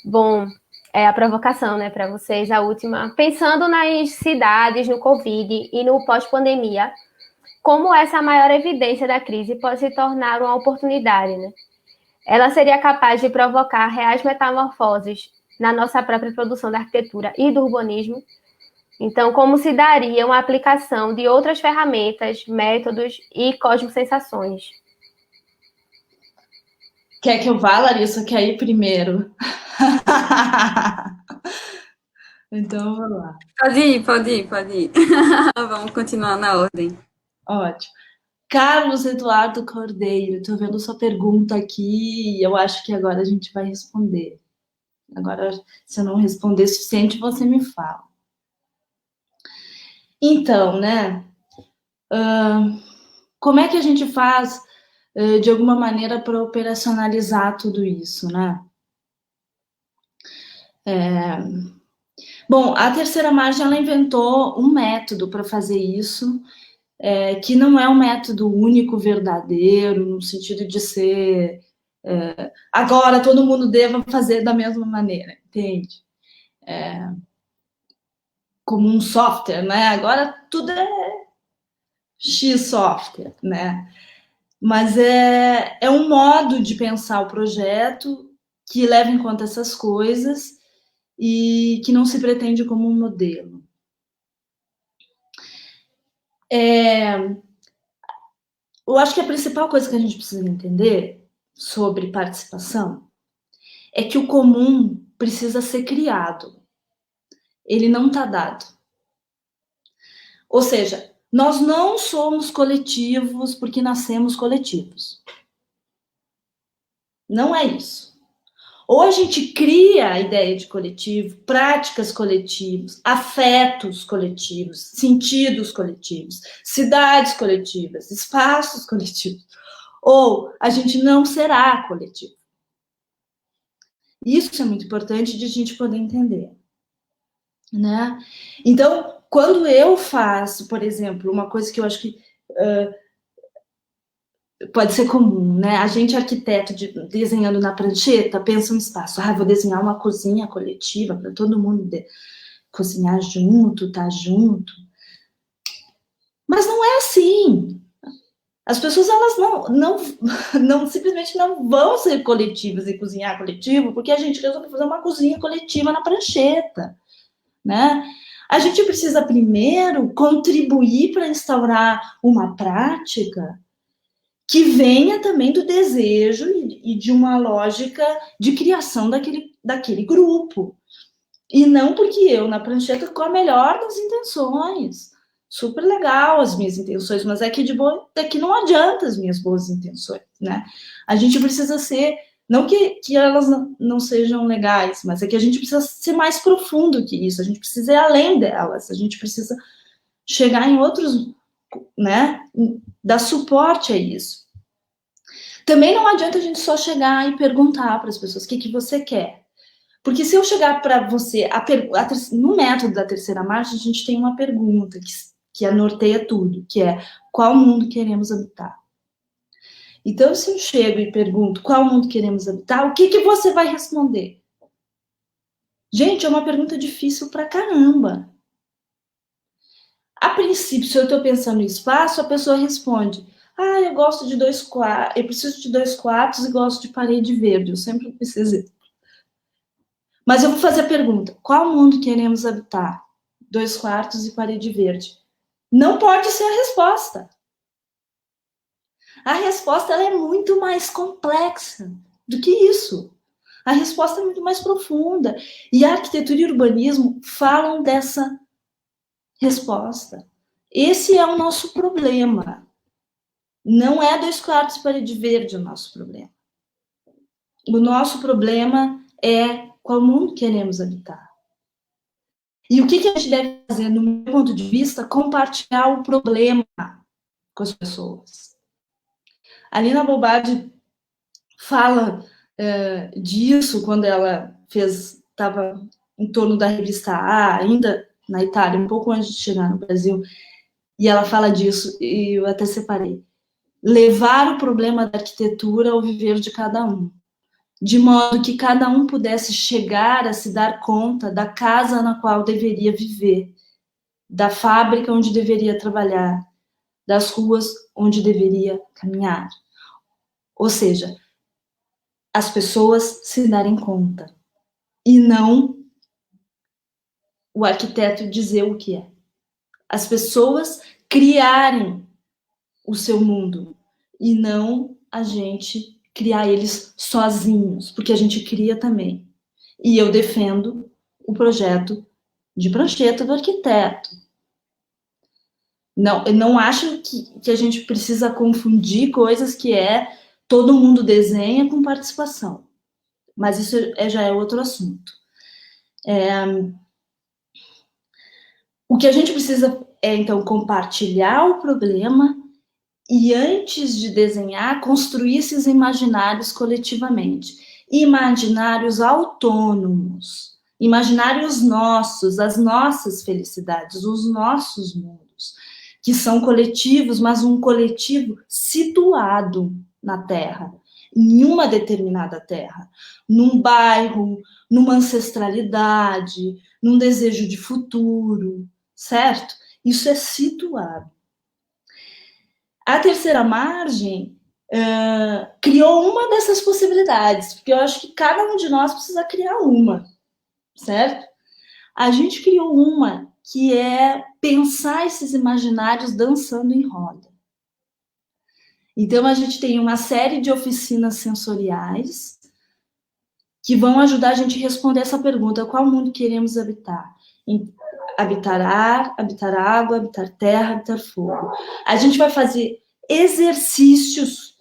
Bom, é a provocação, né, para vocês, a última. Pensando nas cidades, no Covid e no pós-pandemia, como essa maior evidência da crise pode se tornar uma oportunidade, né? Ela seria capaz de provocar reais metamorfoses na nossa própria produção da arquitetura e do urbanismo. Então, como se daria uma aplicação de outras ferramentas, métodos e cosmosensações? Quer que eu vá, Larissa? Quer ir primeiro? Então, vamos lá. Pode ir. Vamos continuar na ordem. Ótimo. Carlos Eduardo Cordeiro, estou vendo sua pergunta aqui e eu acho que agora a gente vai responder. Agora, se eu não responder o suficiente, você me fala. Então, né? Como é que a gente faz, de alguma maneira, para operacionalizar tudo isso, né? Bom, a Terceira Margem, ela inventou um método para fazer isso, que não é um método único, verdadeiro, no sentido de ser agora todo mundo deva fazer da mesma maneira, entende? Como um software, né? Agora tudo é X software, né? Mas é um modo de pensar o projeto que leva em conta essas coisas e que não se pretende como um modelo. Eu acho que a principal coisa que a gente precisa entender sobre participação é que o comum precisa ser criado. Ele não está dado. Ou seja, nós não somos coletivos porque nascemos coletivos. Não é isso. Ou a gente cria a ideia de coletivo, práticas coletivas, afetos coletivos, sentidos coletivos, cidades coletivas, espaços coletivos. Ou a gente não será coletivo. Isso é muito importante de a gente poder entender, né? Então, quando eu faço, por exemplo, uma coisa que eu acho que pode ser comum, né? A gente, arquiteto, desenhando na prancheta, pensa um espaço. Vou desenhar uma cozinha coletiva para todo mundo cozinhar junto, estar junto. Mas não é assim. As pessoas, elas não simplesmente não vão ser coletivas e cozinhar coletivo porque a gente resolveu fazer uma cozinha coletiva na prancheta, né? A gente precisa primeiro contribuir para instaurar uma prática que venha também do desejo e de uma lógica de criação daquele grupo. E não porque eu, na prancheta, com a melhor das intenções. Super legal as minhas intenções, mas é que não adianta as minhas boas intenções, né? A gente precisa ser, não que elas não sejam legais, mas é que a gente precisa ser mais profundo que isso, a gente precisa ir além delas, a gente precisa chegar em outros, né? Dar suporte a isso. Também não adianta a gente só chegar e perguntar para as pessoas o que você quer. Porque se eu chegar para você, no método da Terceira Margem, a gente tem uma pergunta que norteia tudo, que é: qual mundo queremos habitar? Então, se eu chego e pergunto qual mundo queremos habitar, o que você vai responder? Gente, é uma pergunta difícil pra caramba. A princípio, se eu estou pensando em espaço, a pessoa responde: eu gosto de 2 quartos, eu preciso de 2 quartos e gosto de parede verde. Eu sempre precisei. Mas eu vou fazer a pergunta: qual mundo queremos habitar? 2 quartos e parede verde. Não pode ser a resposta. A resposta ela é muito mais complexa do que isso. A resposta é muito mais profunda. E a arquitetura e o urbanismo falam dessa resposta. Esse é o nosso problema. Não é 2 quartos parede verde o nosso problema. O nosso problema é qual mundo queremos habitar. E o que a gente deve fazer, no meu ponto de vista, compartilhar o problema com as pessoas. A Lina Bobardi fala disso quando ela estava em torno da revista A, ainda na Itália, um pouco antes de chegar no Brasil, e ela fala disso, e eu até separei. Levar o problema da arquitetura ao viver de cada um, de modo que cada um pudesse chegar a se dar conta da casa na qual deveria viver, da fábrica onde deveria trabalhar, das ruas onde deveria caminhar. Ou seja, as pessoas se darem conta, e não o arquiteto dizer o que é. As pessoas criarem o seu mundo, e não a gente criar eles sozinhos, porque a gente cria também. E eu defendo o projeto de prancheta do arquiteto. Não, eu não acho que a gente precisa confundir coisas que todo mundo desenha com participação. Mas isso já é outro assunto. O que a gente precisa é, então, compartilhar o problema e, antes de desenhar, construir esses imaginários coletivamente. Imaginários autônomos, imaginários nossos, as nossas felicidades, os nossos mundos, que são coletivos, mas um coletivo situado na Terra, em uma determinada terra, num bairro, numa ancestralidade, num desejo de futuro, certo? Isso é situado. A terceira margem criou uma dessas possibilidades, porque eu acho que cada um de nós precisa criar uma, certo? A gente criou uma que é pensar esses imaginários dançando em roda. Então, a gente tem uma série de oficinas sensoriais que vão ajudar a gente a responder essa pergunta: qual mundo queremos habitar? Habitar ar, habitar água, habitar terra, habitar fogo. A gente vai fazer exercícios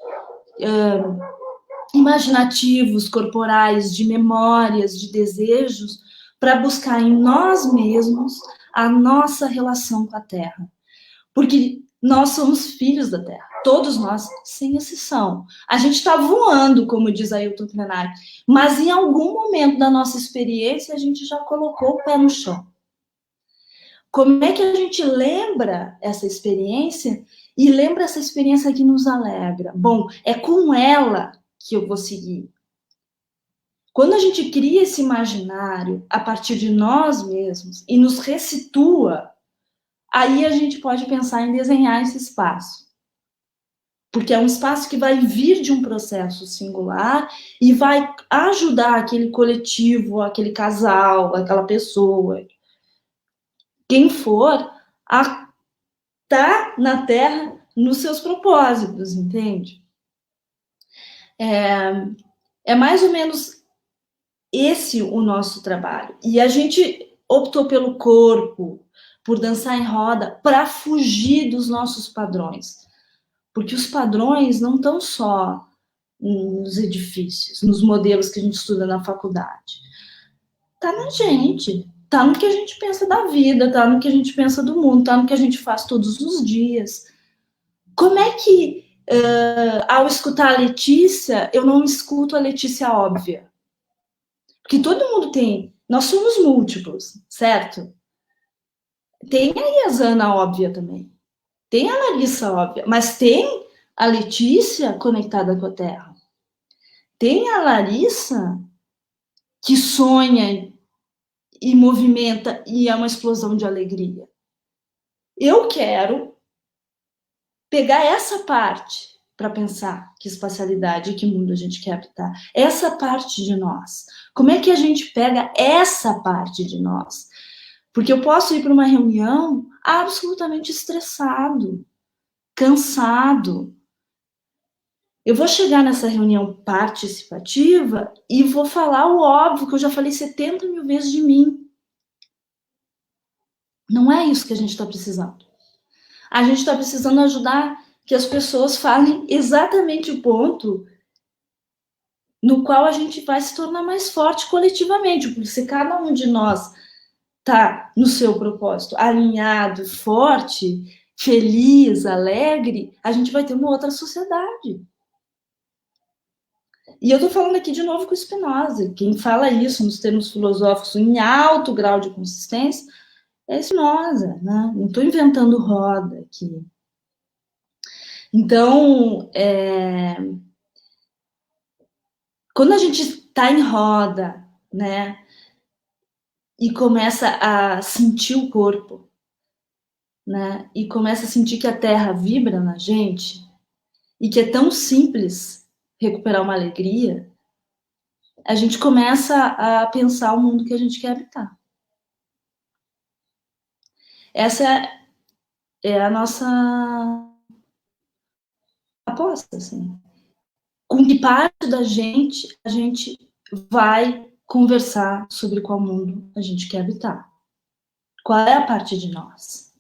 imaginativos, corporais, de memórias, de desejos, para buscar em nós mesmos a nossa relação com a terra. Porque nós somos filhos da terra, todos nós, sem exceção. A gente está voando, como diz Ailton Krenak, mas em algum momento da nossa experiência a gente já colocou o pé no chão. Como é que a gente lembra essa experiência e lembra essa experiência que nos alegra? Bom, é com ela que eu vou seguir. Quando a gente cria esse imaginário a partir de nós mesmos e nos ressitua, aí a gente pode pensar em desenhar esse espaço. Porque é um espaço que vai vir de um processo singular e vai ajudar aquele coletivo, aquele casal, aquela pessoa, quem for, a estar na Terra nos seus propósitos, entende? É mais ou menos esse o nosso trabalho. E a gente optou pelo corpo, por dançar em roda, para fugir dos nossos padrões. Porque os padrões não estão só nos edifícios, nos modelos que a gente estuda na faculdade. Está na gente, está no que a gente pensa da vida, está no que a gente pensa do mundo, está no que a gente faz todos os dias. Como é que, ao escutar a Letícia, eu não escuto a Letícia óbvia? Porque todo mundo tem, nós somos múltiplos, certo? Tem a Yasana óbvia também. Tem a Larissa óbvia, mas tem a Letícia conectada com a Terra. Tem a Larissa que sonha e movimenta e é uma explosão de alegria. Eu quero pegar essa parte para pensar que espacialidade e que mundo a gente quer habitar. Essa parte de nós. Como é que a gente pega essa parte de nós? Porque eu posso ir para uma reunião absolutamente estressado, cansado, Eu vou chegar nessa reunião participativa e vou falar o óbvio, que eu já falei 70 mil vezes de mim. Não é isso que a gente está precisando. A gente está precisando ajudar que as pessoas falem exatamente o ponto no qual a gente vai se tornar mais forte coletivamente, porque se cada um de nós está no seu propósito, alinhado, forte, feliz, alegre, a gente vai ter uma outra sociedade. E eu estou falando aqui de novo com Spinoza. Quem fala isso nos termos filosóficos em alto grau de consistência é Spinoza, né? Não estou inventando roda aqui. Então, quando a gente está em roda, né, e começa a sentir o corpo, né, e começa a sentir que a terra vibra na gente, e que é tão simples recuperar uma alegria, a gente começa a pensar o mundo que a gente quer habitar. Essa é a nossa aposta, assim. Com que parte da gente a gente vai conversar sobre qual mundo a gente quer habitar. Qual é a parte de nós?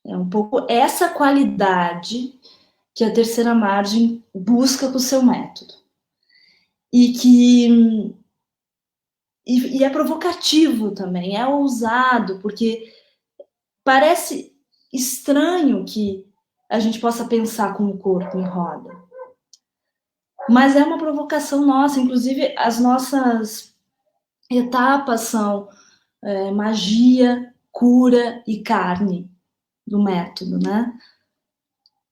É um pouco essa qualidade que a terceira margem busca com o seu método. E é provocativo também, é ousado, porque parece estranho que a gente possa pensar com o corpo em roda. Mas é uma provocação nossa, inclusive as nossas etapas são magia, cura e carne do método, né?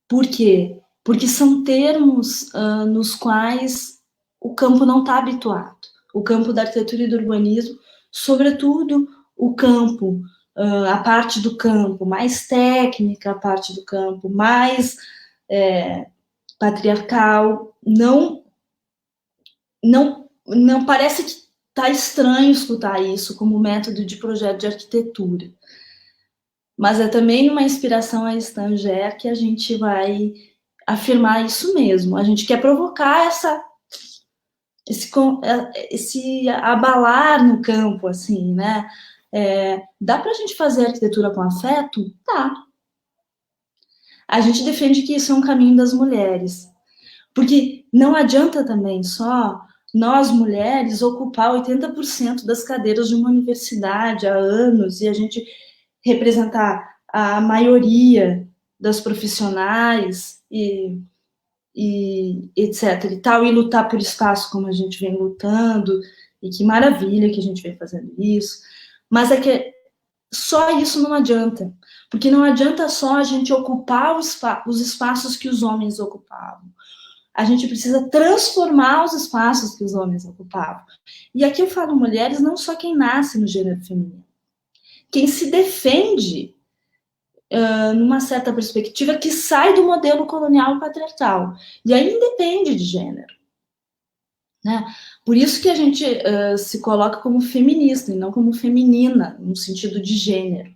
Por quê? Porque são termos nos quais o campo não está habituado. O campo da arquitetura e do urbanismo, sobretudo o campo, a parte do campo mais técnica, a parte do campo mais patriarcal, não parece que está estranho escutar isso como método de projeto de arquitetura. Mas é também uma inspiração a Stanger que a gente vai afirmar isso mesmo. A gente quer provocar esse abalar no campo, assim, né? Dá para a gente fazer arquitetura com afeto? Tá. A gente defende que isso é um caminho das mulheres. Porque não adianta também só nós, mulheres, ocupar 80% das cadeiras de uma universidade há anos e a gente representar a maioria das profissionais e etc e tal, e lutar por espaço como a gente vem lutando, e que maravilha que a gente vem fazendo isso, mas é que só isso não adianta, porque não adianta só a gente ocupar os espaços que os homens ocupavam. A gente precisa transformar os espaços que os homens ocupavam. E aqui eu falo mulheres, não só quem nasce no gênero feminino. Quem se defende numa certa perspectiva que sai do modelo colonial e patriarcal. E aí independe de gênero. Né? Por isso que a gente se coloca como feminista e não como feminina, no sentido de gênero.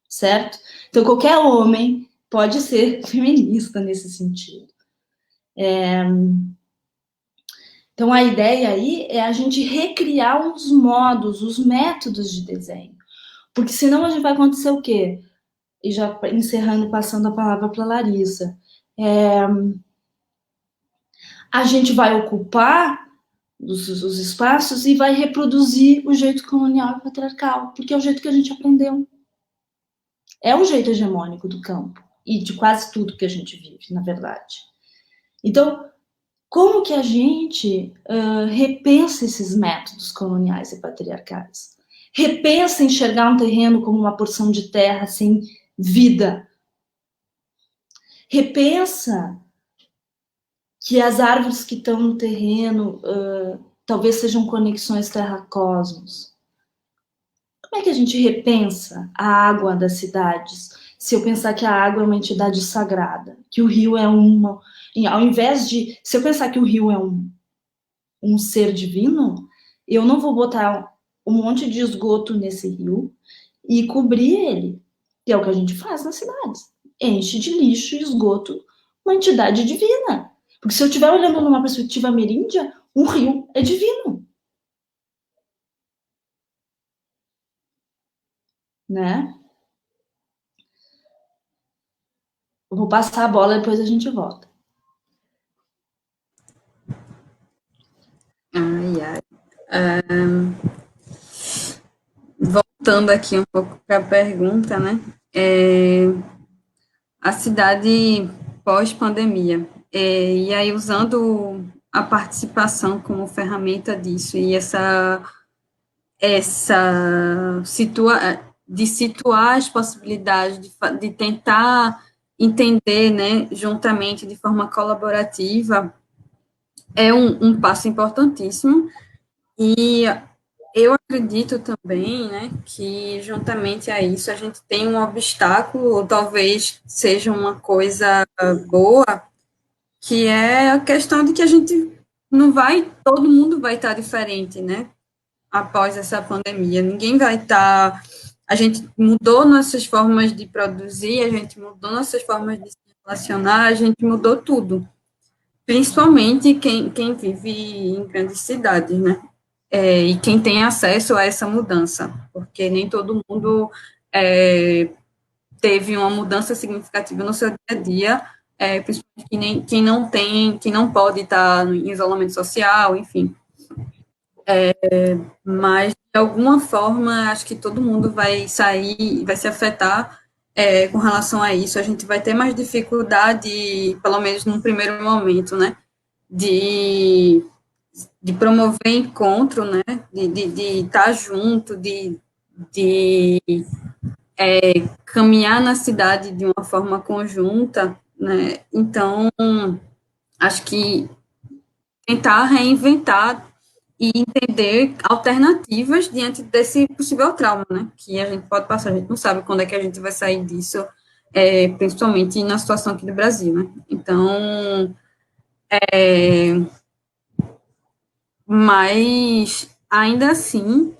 Certo? Então qualquer homem pode ser feminista nesse sentido. Então a ideia aí é a gente recriar os modos, os métodos de desenho. Porque senão a gente vai acontecer o quê? E já encerrando, passando a palavra para a Larissa. A gente vai ocupar os espaços e vai reproduzir o jeito colonial e patriarcal, porque é o jeito que a gente aprendeu. É o jeito hegemônico do campo e de quase tudo que a gente vive, na verdade. Então, como que a gente repensa esses métodos coloniais e patriarcais? Repensa enxergar um terreno como uma porção de terra sem vida. Repensa que as árvores que estão no terreno talvez sejam conexões terra-cosmos. Como é que a gente repensa a água das cidades? Se eu pensar que a água é uma entidade sagrada, que o rio é uma... Ao invés de... Se eu pensar que o rio é um ser divino, eu não vou botar um monte de esgoto nesse rio e cobrir ele, que é o que a gente faz nas cidades. enche de lixo e esgoto uma entidade divina. Porque se eu estiver olhando numa perspectiva ameríndia, um rio é divino. Né? Eu vou passar a bola, depois a gente volta. Ai, ai. Voltando aqui um pouco para a pergunta, né? A cidade pós-pandemia. E aí, usando a participação como ferramenta disso, e de situar as possibilidades, de tentar entender, né, juntamente, de forma colaborativa, é um passo importantíssimo. E eu acredito também, né, que juntamente a isso a gente tem um obstáculo, ou talvez seja uma coisa boa, que é a questão de que a gente não vai, todo mundo vai estar diferente, né, após essa pandemia. Ninguém vai estar, a gente mudou nossas formas de produzir, a gente mudou nossas formas de se relacionar, a gente mudou tudo. Principalmente quem vive em grandes cidades, né? E quem tem acesso a essa mudança, porque nem todo mundo teve uma mudança significativa no seu dia a dia, principalmente quem não pode estar em isolamento social, enfim. Mas, de alguma forma, acho que todo mundo vai sair, vai se afetar com relação a isso. A gente vai ter mais dificuldade, pelo menos num primeiro momento, né? De promover encontro, né, de estar junto, de caminhar na cidade de uma forma conjunta, né, então, acho que tentar reinventar e entender alternativas diante desse possível trauma, né, que a gente pode passar, a gente não sabe quando é que a gente vai sair disso, principalmente na situação aqui do Brasil, né, então, mas, ainda assim,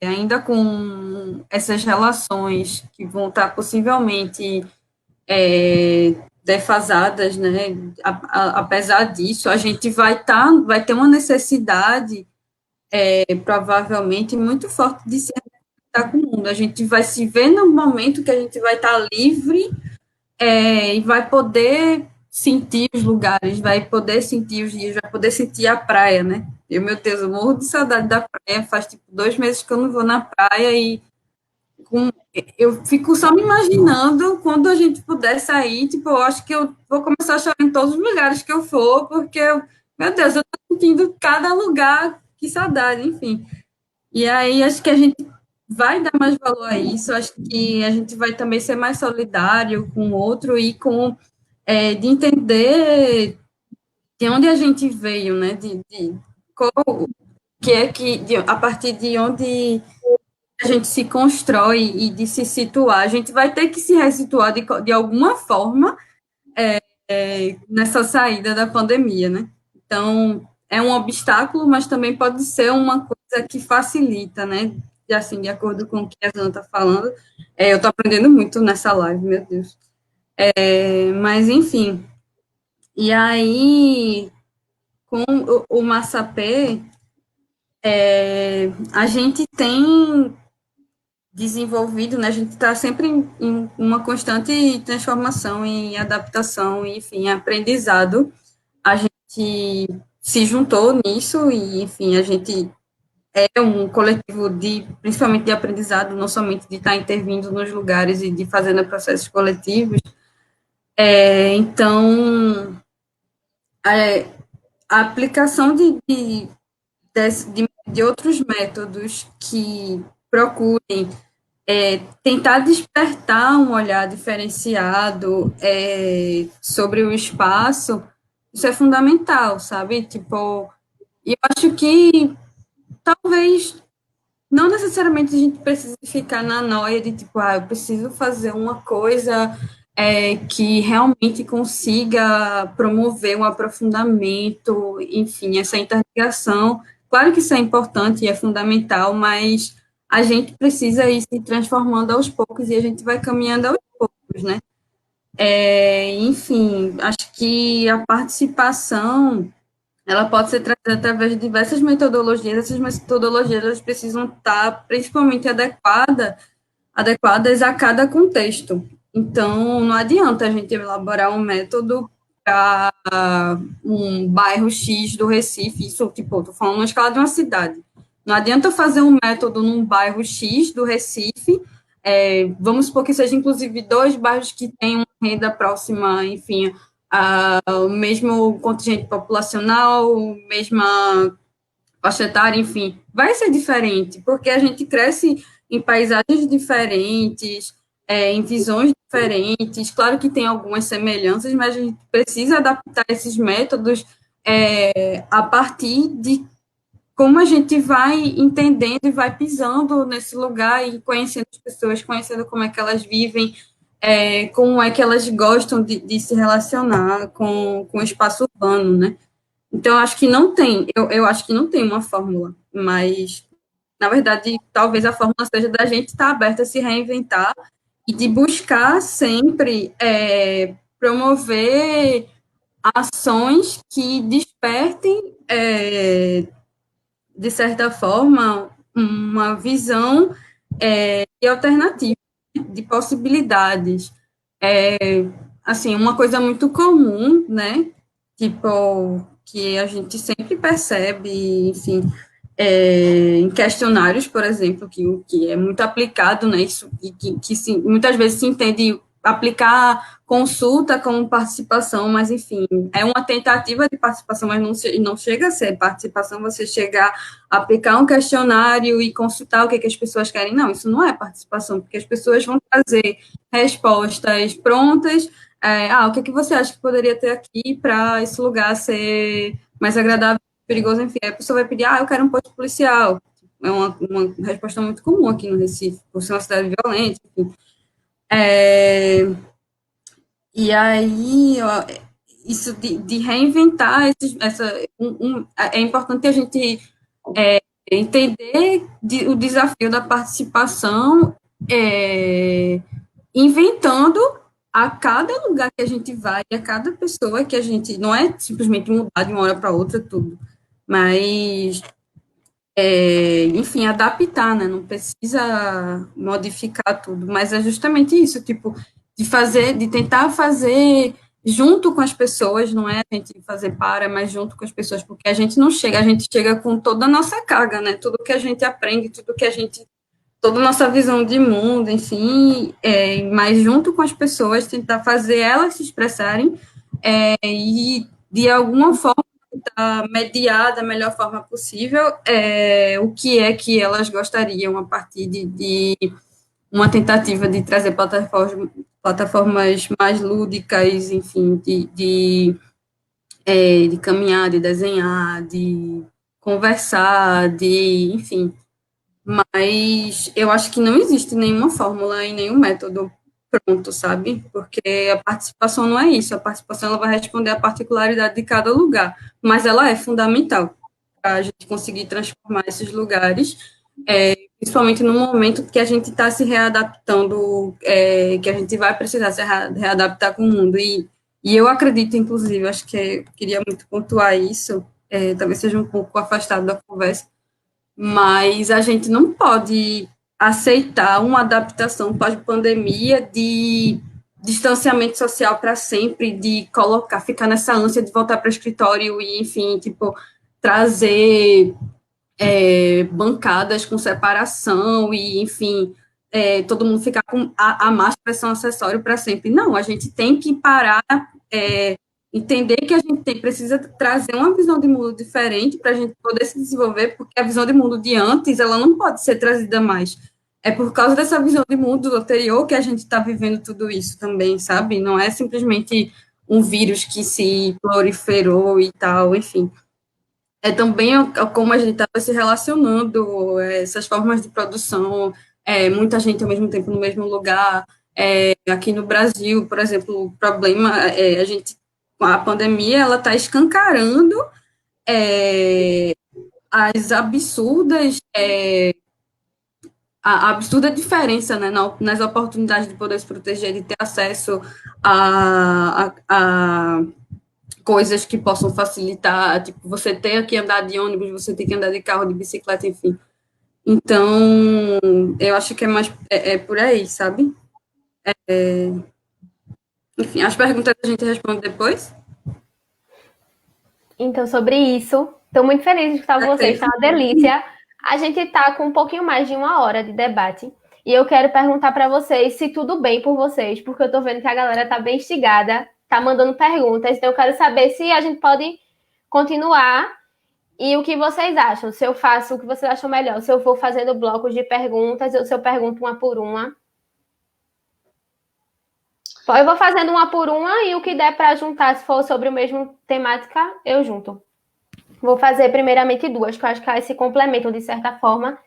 ainda com essas relações que vão estar possivelmente defasadas, né? Apesar disso, a gente vai ter uma necessidade, provavelmente, muito forte de se conectar com o mundo. A gente vai se ver no momento que a gente vai estar livre, e vai poder sentir os lugares, vai poder sentir os dias, vai poder sentir a praia, né? Meu Deus, eu morro de saudade da praia, faz tipo 2 meses que eu não vou na praia e eu fico só me imaginando quando a gente puder sair, tipo, eu acho que eu vou começar a chorar em todos os lugares que eu for, porque, meu Deus, eu tô sentindo cada lugar, que saudade, enfim. E aí, acho que a gente vai dar mais valor a isso, acho que a gente vai também ser mais solidário com o outro e de entender de onde a gente veio, né, qual, a partir de onde a gente se constrói e de se situar, a gente vai ter que se ressituar de alguma forma nessa saída da pandemia, né? Então, é um obstáculo, mas também pode ser uma coisa que facilita, né? E assim, de acordo com o que a Ana está falando, eu estou aprendendo muito nessa live, meu Deus. Mas, enfim, e aí, com o Massapê, a gente tem desenvolvido, né? A gente está sempre em uma constante transformação e adaptação, e, enfim, aprendizado. A gente se juntou nisso e, enfim, a gente é um coletivo principalmente de aprendizado, não somente de estar intervindo nos lugares e de fazendo processos coletivos. Então, a aplicação de outros métodos que procurem tentar despertar um olhar diferenciado sobre o espaço, isso é fundamental, sabe? Tipo, eu acho que talvez não necessariamente a gente precise ficar na noia de tipo, eu preciso fazer uma coisa que realmente consiga promover um aprofundamento, enfim, essa interligação. Claro que isso é importante e é fundamental, mas a gente precisa ir se transformando aos poucos e a gente vai caminhando aos poucos, né? Enfim, acho que a participação ela pode ser trazida através de diversas metodologias. Essas metodologias elas precisam estar principalmente adequadas a cada contexto. Então, não adianta a gente elaborar um método para um bairro X do Recife, isso, tipo, estou falando na escala de uma cidade. Não adianta fazer um método num bairro X do Recife, vamos supor que seja, inclusive, dois bairros que têm uma renda próxima, enfim, o mesmo contingente populacional, mesma faixa etária, enfim, vai ser diferente, porque a gente cresce em paisagens diferentes, em visões diferentes. Claro que tem algumas semelhanças, mas a gente precisa adaptar esses métodos a partir de como a gente vai entendendo e vai pisando nesse lugar e conhecendo as pessoas, conhecendo como é que elas vivem, como é que elas gostam de se relacionar com o espaço urbano, né? Então, acho que não tem, eu acho que não tem uma fórmula, mas, na verdade, talvez a fórmula seja da gente estar aberta a se reinventar e de buscar sempre promover ações que despertem, de certa forma, uma visão e alternativa de possibilidades. Assim, uma coisa muito comum, né? Tipo, que a gente sempre percebe, enfim, em questionários, por exemplo, que é muito aplicado, né? Isso, e que muitas vezes se entende aplicar consulta como participação, mas, enfim, é uma tentativa de participação, mas não chega a ser participação, você chegar a aplicar um questionário e consultar o que as pessoas querem. Não, isso não é participação, porque as pessoas vão trazer respostas prontas. O que você acha que poderia ter aqui para esse lugar ser mais agradável, perigoso, enfim? Aí a pessoa vai pedir, eu quero um posto policial. É uma resposta muito comum aqui no Recife, por ser uma cidade violenta, enfim. E aí, isso de reinventar é importante a gente entender o desafio da participação, inventando a cada lugar que a gente vai, a cada pessoa que a gente, não é simplesmente mudar de uma hora para outra tudo, mas, enfim, adaptar, né? Não precisa modificar tudo, mas é justamente isso, tipo, de tentar fazer junto com as pessoas, não é a gente fazer mas junto com as pessoas, porque a gente chega com toda a nossa carga, né? Tudo que a gente aprende, tudo que a gente toda a nossa visão de mundo, enfim, mas junto com as pessoas, tentar fazer elas se expressarem e, de alguma forma, tentar mediar da melhor forma possível o que é que elas gostariam a partir de uma tentativa de trazer plataformas mais lúdicas, enfim, de caminhar, de desenhar, de conversar, enfim, mas eu acho que não existe nenhuma fórmula e nenhum método pronto, sabe? Porque a participação não é isso. A participação ela vai responder à particularidade de cada lugar, mas ela é fundamental para a gente conseguir transformar esses lugares, principalmente no momento que a gente está se readaptando, que a gente vai precisar se readaptar com o mundo. E eu acredito, inclusive, acho que eu queria muito pontuar isso, talvez seja um pouco afastado da conversa, mas a gente não pode aceitar uma adaptação pós-pandemia de distanciamento social para sempre, de ficar nessa ânsia de voltar para o escritório e, enfim, tipo, trazer bancadas com separação e, enfim, todo mundo ficar com a máscara ser um acessório para sempre. Não, a gente tem que parar, entender que a gente precisa trazer uma visão de mundo diferente para a gente poder se desenvolver, porque a visão de mundo de antes, ela não pode ser trazida mais. É por causa dessa visão de mundo anterior que a gente está vivendo tudo isso também, sabe? Não é simplesmente um vírus que se proliferou e tal, enfim. É também como a gente estava se relacionando, essas formas de produção, muita gente ao mesmo tempo no mesmo lugar. Aqui no Brasil, por exemplo, o problema, a gente, com a pandemia, ela está escancarando as absurdas a absurda diferença, né, nas oportunidades de poder se proteger, de ter acesso a coisas que possam facilitar, tipo, você ter que andar de ônibus, você tem que andar de carro, de bicicleta, enfim. Então, eu acho que é mais por aí, sabe? Enfim, as perguntas a gente responde depois. Então, sobre isso, estou muito feliz de estar com vocês, está uma delícia. A gente está com um pouquinho mais de 1 hora de debate. E eu quero perguntar para vocês se tudo bem por vocês, porque eu estou vendo que a galera está bem instigada, está mandando perguntas. Então, eu quero saber se a gente pode continuar e o que vocês acham. Se eu faço o que vocês acham melhor, se eu vou fazendo blocos de perguntas ou se eu pergunto uma por uma. Eu vou fazendo uma por uma e o que der para juntar, se for sobre o mesmo temática, eu junto. Vou fazer primeiramente duas, que eu acho que elas se complementam de certa forma.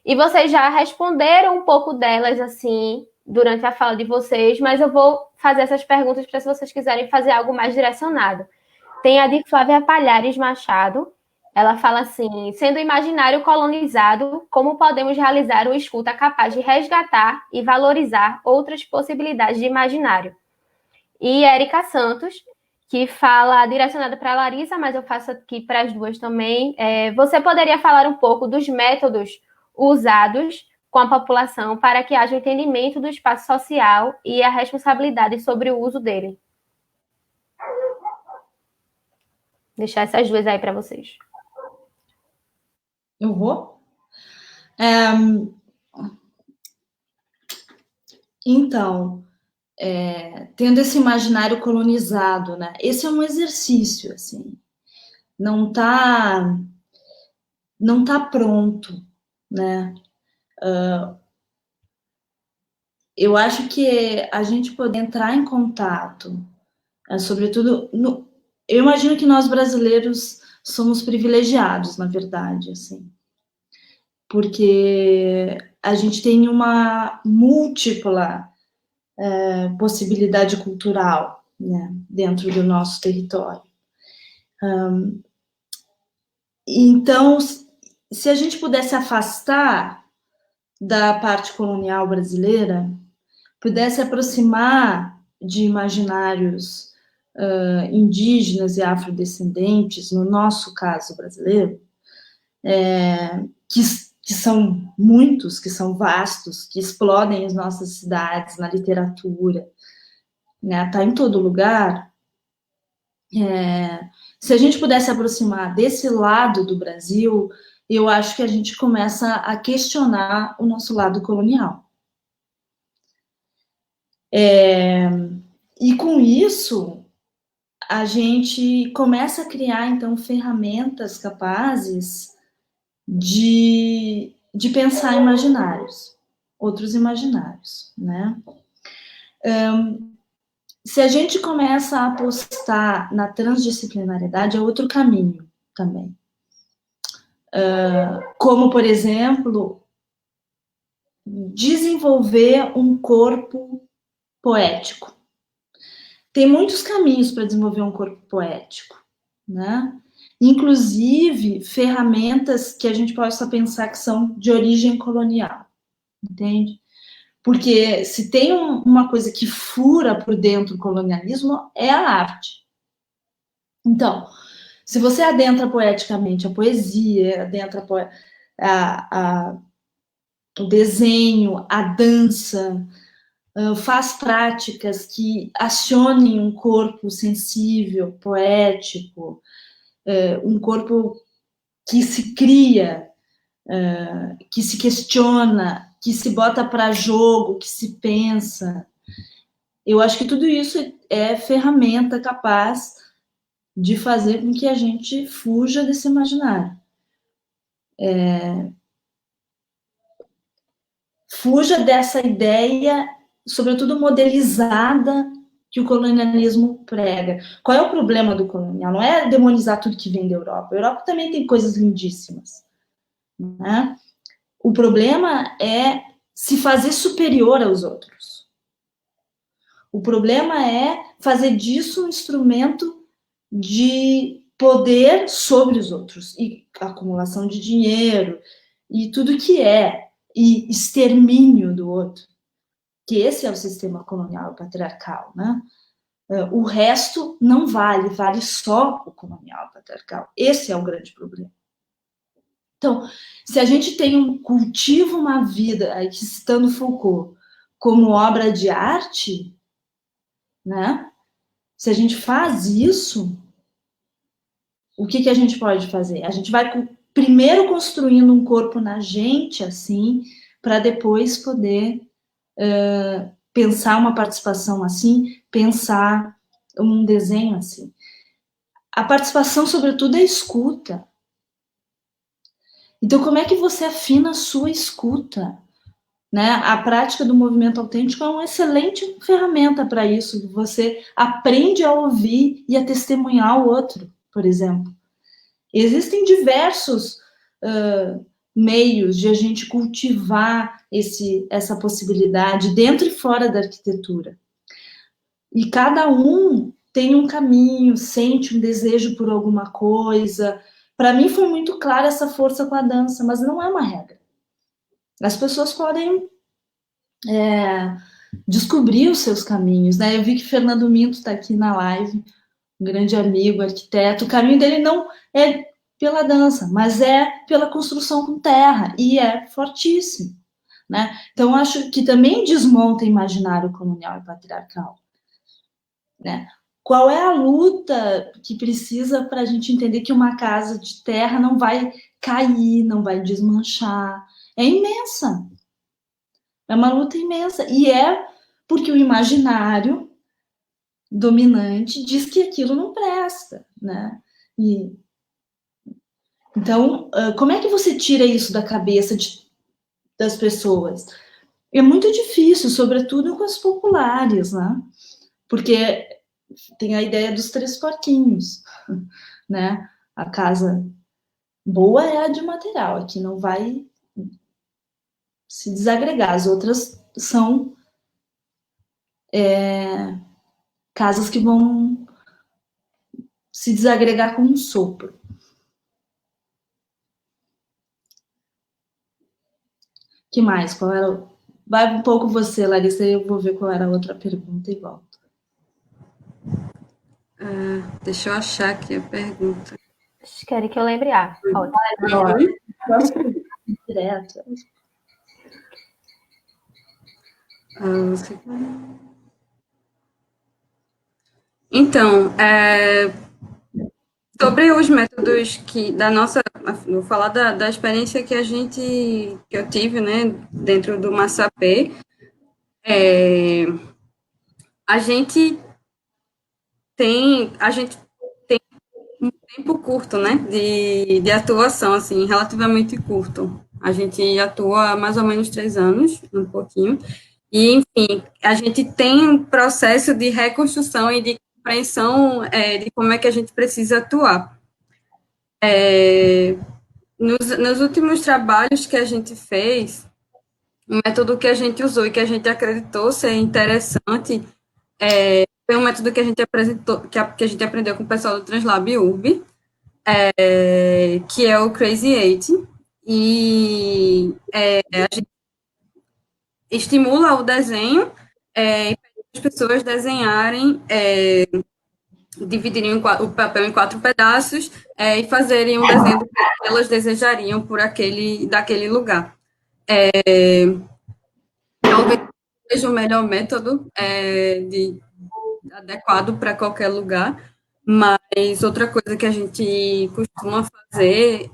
E vocês já responderam um pouco delas, assim, durante a fala de vocês, mas eu vou fazer essas perguntas para se vocês quiserem fazer algo mais direcionado. Tem a de Flávia Palhares Machado. Ela fala assim: sendo o imaginário colonizado, como podemos realizar uma escuta capaz de resgatar e valorizar outras possibilidades de imaginário? E Érica Santos, que fala direcionada para a Larissa, mas eu faço aqui para as duas também. Você poderia falar um pouco dos métodos usados com a população para que haja o entendimento do espaço social e a responsabilidade sobre o uso dele? Deixar essas duas aí para vocês. Eu vou? Então, tendo esse imaginário colonizado, né? Esse é um exercício, assim, não tá pronto, né? Eu acho que a gente poder entrar em contato, sobretudo, eu imagino que nós brasileiros somos privilegiados, na verdade, assim, porque a gente tem uma múltipla possibilidade cultural, né, dentro do nosso território. Então, se a gente pudesse afastar da parte colonial brasileira, pudesse aproximar de imaginários indígenas e afrodescendentes, no nosso caso brasileiro, que são muitos, que são vastos, que explodem as nossas cidades, na literatura, né, tá em todo lugar. Se a gente pudesse aproximar desse lado do Brasil, eu acho que a gente começa a questionar o nosso lado colonial. E com isso, a gente começa a criar, então, ferramentas capazes de pensar imaginários, outros imaginários, né? Se a gente começa a apostar na transdisciplinariedade, é outro caminho também. Como, por exemplo, desenvolver um corpo poético. Tem muitos caminhos para desenvolver um corpo poético, né? Inclusive ferramentas que a gente possa pensar que são de origem colonial, entende? Porque se tem uma coisa que fura por dentro do colonialismo, é a arte. Então, se você adentra poeticamente a poesia, adentra o desenho, a dança, faz práticas que acionem um corpo sensível, poético, um corpo que se cria, que se questiona, que se bota para jogo, que se pensa. Eu acho que tudo isso é ferramenta capaz de fazer com que a gente fuja desse imaginário. Fuja dessa ideia, sobretudo modelizada, que o colonialismo prega. Qual é o problema do colonial? Não é demonizar tudo que vem da Europa. A Europa também tem coisas lindíssimas, né? O problema é se fazer superior aos outros. O problema é fazer disso um instrumento de poder sobre os outros, e acumulação de dinheiro, e tudo que é e extermínio do outro, que esse é o sistema colonial patriarcal, né? O resto não vale, vale só o colonial patriarcal. Esse é o grande problema. Então, se a gente tem cultiva uma vida, aí citando Foucault, como obra de arte, né? Se a gente faz isso, o que a gente pode fazer? A gente vai primeiro construindo um corpo na gente, assim, para depois poder pensar uma participação assim, pensar um desenho assim. A participação, sobretudo, é escuta. Então, como é que você afina a sua escuta? Né? A prática do movimento autêntico é uma excelente ferramenta para isso. Você aprende a ouvir e a testemunhar o outro, por exemplo. Existem diversos meios de a gente cultivar essa possibilidade dentro e fora da arquitetura. E cada um tem um caminho, sente um desejo por alguma coisa. Para mim foi muito clara essa força com a dança, mas não é uma regra. As pessoas podem descobrir os seus caminhos, né? Eu vi que Fernando Minto está aqui na live, um grande amigo, arquiteto. O caminho dele não é pela dança, mas é pela construção com terra, e é fortíssimo, né? Então, acho que também desmonta o imaginário colonial e patriarcal, né? Qual é a luta que precisa para a gente entender que uma casa de terra não vai cair, não vai desmanchar? É imensa. É uma luta imensa. E é porque o imaginário dominante diz que aquilo não presta, né? Então, como é que você tira isso da cabeça das pessoas? É muito difícil, sobretudo com as populares, né? Porque tem a ideia dos 3 porquinhos, né? A casa boa é a de material, aqui não vai se desagregar. As outras são casas que vão se desagregar com um sopro. Que mais? Qual era? Vai um pouco você, Larissa, eu vou ver qual era a outra pergunta e volto. Deixa eu achar aqui a pergunta. Vocês querem que eu lembre? Direto. Então, sobre os métodos vou falar da experiência que eu tive, né, dentro do Massapê. A gente tem um tempo curto, né, de atuação, assim, relativamente curto. A gente atua há mais ou menos 3 anos, um pouquinho, e, enfim, a gente tem um processo de reconstrução e de compreensão de como é que a gente precisa atuar. Nos últimos trabalhos que a gente fez, o método que a gente usou e que a gente acreditou ser interessante foi um método que a gente apresentou, que a gente aprendeu com o pessoal do Translab URB, que é o Crazy Eight, e a gente estimula o desenho e as pessoas desenharem, dividirem o papel em 4 pedaços e fazerem um desenho do que elas desejariam daquele lugar. Talvez seja o melhor método adequado para qualquer lugar, mas outra coisa que a gente costuma fazer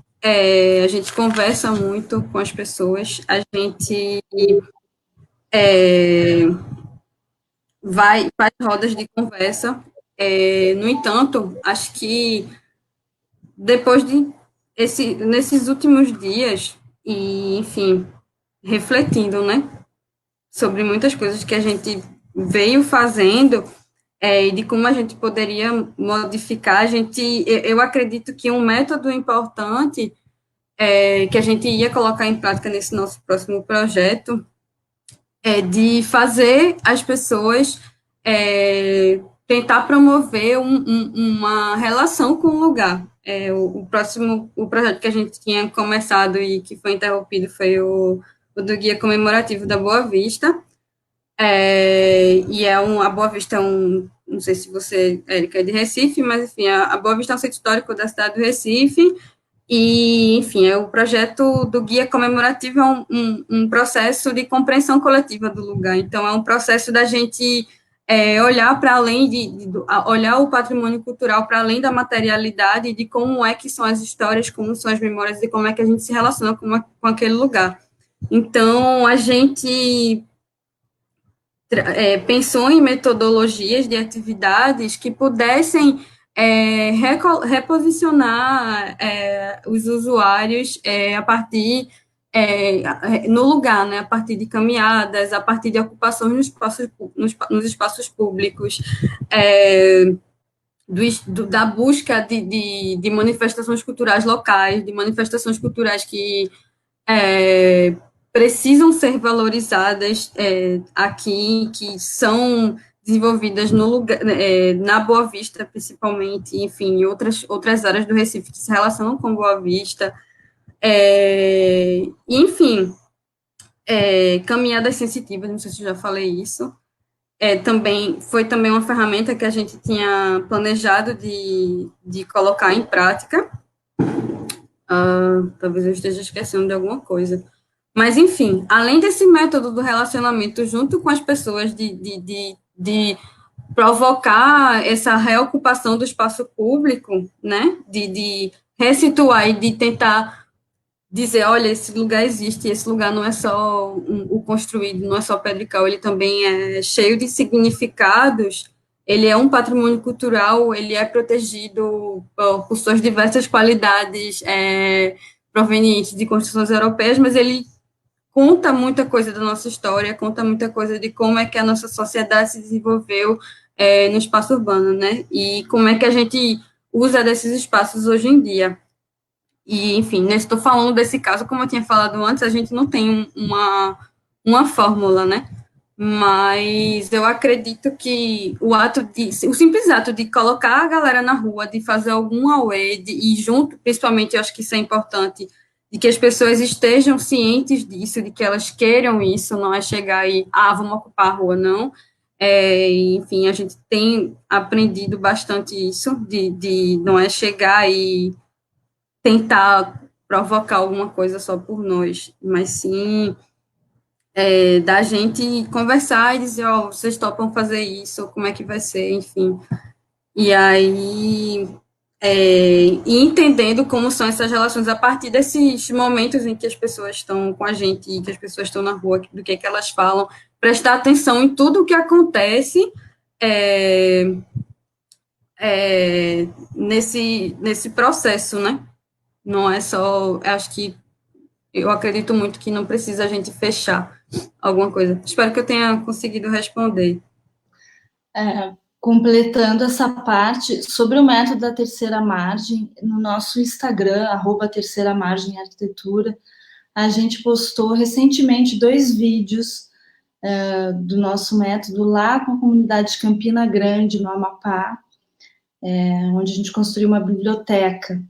a gente conversa muito com as pessoas, a gente faz rodas de conversa. No entanto, acho que depois nesses últimos dias, e, enfim, refletindo, né, sobre muitas coisas que a gente veio fazendo, e de como a gente poderia modificar, eu acredito que um método importante que a gente ia colocar em prática nesse nosso próximo projeto é de fazer as pessoas tentar promover uma relação com o lugar. O projeto que a gente tinha começado e que foi interrompido foi o o do Guia Comemorativo da Boa Vista, a Boa Vista é não sei se você, Érica, é de Recife, mas, enfim, a Boa Vista é um centro histórico da cidade do Recife, e, enfim, o projeto do Guia Comemorativo é um processo de compreensão coletiva do lugar, então é um processo da gente olhar para além olhar o patrimônio cultural para além da materialidade, de como é que são as histórias, como são as memórias, e como é que a gente se relaciona com aquele lugar. Então, a gente pensou em metodologias de atividades que pudessem reposicionar os usuários a partir no lugar, né, a partir de caminhadas, a partir de ocupações nos espaços públicos, da busca de manifestações culturais locais, de manifestações culturais que precisam ser valorizadas aqui, que são desenvolvidas no lugar, na Boa Vista, principalmente, enfim, em outras áreas do Recife que se relacionam com Boa Vista. Enfim, caminhadas sensitivas, não sei se eu já falei isso. Foi também uma ferramenta que a gente tinha planejado de colocar em prática. Talvez eu esteja esquecendo de alguma coisa. Mas, enfim, além desse método do relacionamento junto com as pessoas, de provocar essa reocupação do espaço público, né, de ressituar e de tentar dizer, olha, esse lugar existe, esse lugar não é só o construído, não é só pedrical, ele também é cheio de significados, ele é um patrimônio cultural, ele é protegido por suas diversas qualidades provenientes de construções europeias, mas ele conta muita coisa da nossa história, conta muita coisa de como é que a nossa sociedade se desenvolveu no espaço urbano, né? E como é que a gente usa desses espaços hoje em dia. E, enfim, estou falando desse caso, como eu tinha falado antes, a gente não tem uma fórmula, né? Mas eu acredito que o simples ato de colocar a galera na rua, de fazer algum auê, e junto, principalmente, eu acho que isso é importante, de que as pessoas estejam cientes disso, de que elas queiram isso, não é chegar e, vamos ocupar a rua, não. Enfim, a gente tem aprendido bastante isso, de não é chegar e tentar provocar alguma coisa só por nós, mas sim da gente conversar e dizer, vocês topam fazer isso, como é que vai ser, enfim. E aí, e entendendo como são essas relações a partir desses momentos em que as pessoas estão com a gente, e que as pessoas estão na rua, do que elas falam, prestar atenção em tudo o que acontece nesse processo, né? Não é só, eu acredito muito que não precisa a gente fechar alguma coisa. Espero que eu tenha conseguido responder. Completando essa parte, sobre o método da terceira margem, no nosso Instagram, @terceira margem arquitetura, a gente postou recentemente 2 vídeos do nosso método lá com a comunidade de Campina Grande, no Amapá, onde a gente construiu uma biblioteca.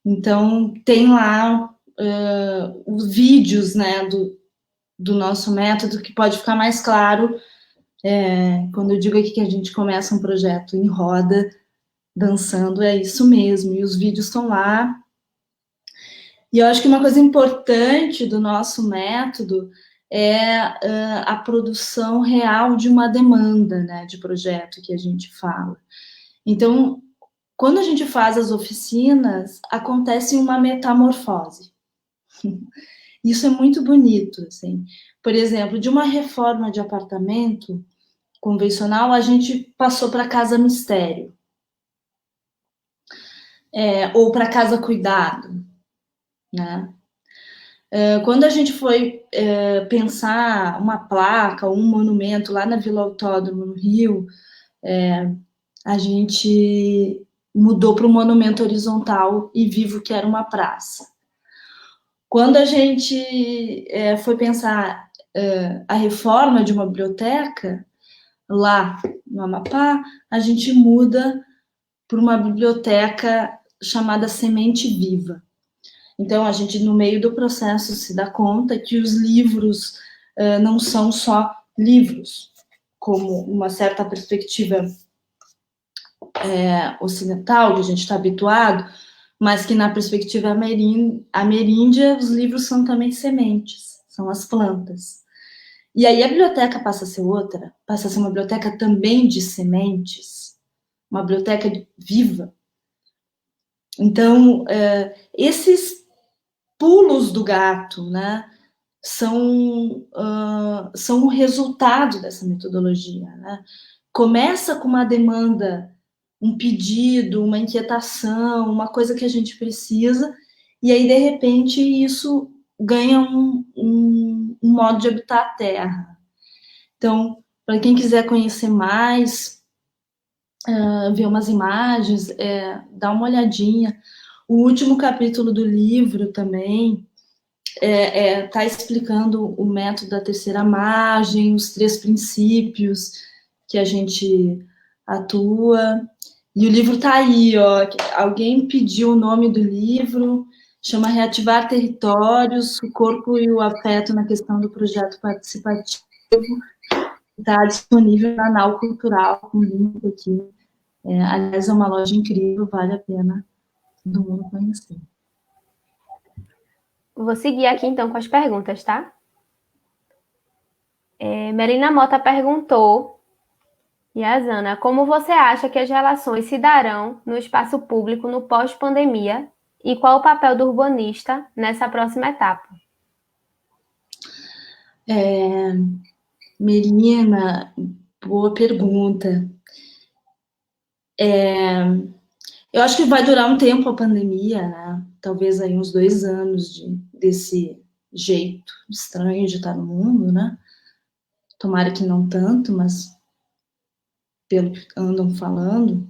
Então, tem lá os vídeos, né, do nosso método, que pode ficar mais claro quando eu digo aqui que a gente começa um projeto em roda, dançando, é isso mesmo, e os vídeos estão lá. E eu acho que uma coisa importante do nosso método é a produção real de uma demanda, né, de projeto que a gente fala. Então, quando a gente faz as oficinas, acontece uma metamorfose. Isso é muito bonito, assim. Por exemplo, de uma reforma de apartamento convencional, a gente passou para casa mistério. Ou para casa cuidado, né? Quando a gente foi pensar uma placa ou um monumento lá na Vila Autódromo, no Rio, a gente mudou para um monumento horizontal e vivo, que era uma praça. Quando a gente foi pensar a reforma de uma biblioteca, lá no Amapá, a gente muda para uma biblioteca chamada Semente Viva. Então, a gente, no meio do processo, se dá conta que os livros não são só livros, como uma certa perspectiva ocidental, que a gente está habituado, mas que na perspectiva ameríndia, os livros são também sementes, são as plantas. E aí a biblioteca passa a ser outra, passa a ser uma biblioteca também de sementes, uma biblioteca viva. Então, esses pulos do gato, né, são o resultado dessa metodologia, né? Começa com uma demanda, um pedido, uma inquietação, uma coisa que a gente precisa, e aí, de repente, isso ganha um modo de habitar a Terra. Então, para quem quiser conhecer mais, ver umas imagens, dá uma olhadinha. O último capítulo do livro também está explicando o método da terceira margem, os 3 princípios que a gente atua. E o livro está aí, ó. Alguém pediu o nome do livro, chama Reativar Territórios, o Corpo e o Afeto na Questão do Projeto Participativo. Está disponível na Nau Cultural, com link aqui. Aliás, é uma loja incrível, vale a pena todo mundo conhecer. Vou seguir aqui, então, com as perguntas, tá? Melina Mota perguntou, Yazana, como você acha que as relações se darão no espaço público no pós-pandemia e qual o papel do urbanista nessa próxima etapa? Melina, boa pergunta. Eu acho que vai durar um tempo a pandemia, né? Talvez aí uns 2 anos desse jeito estranho de estar no mundo, né? Tomara que não tanto, mas pelo que andam falando.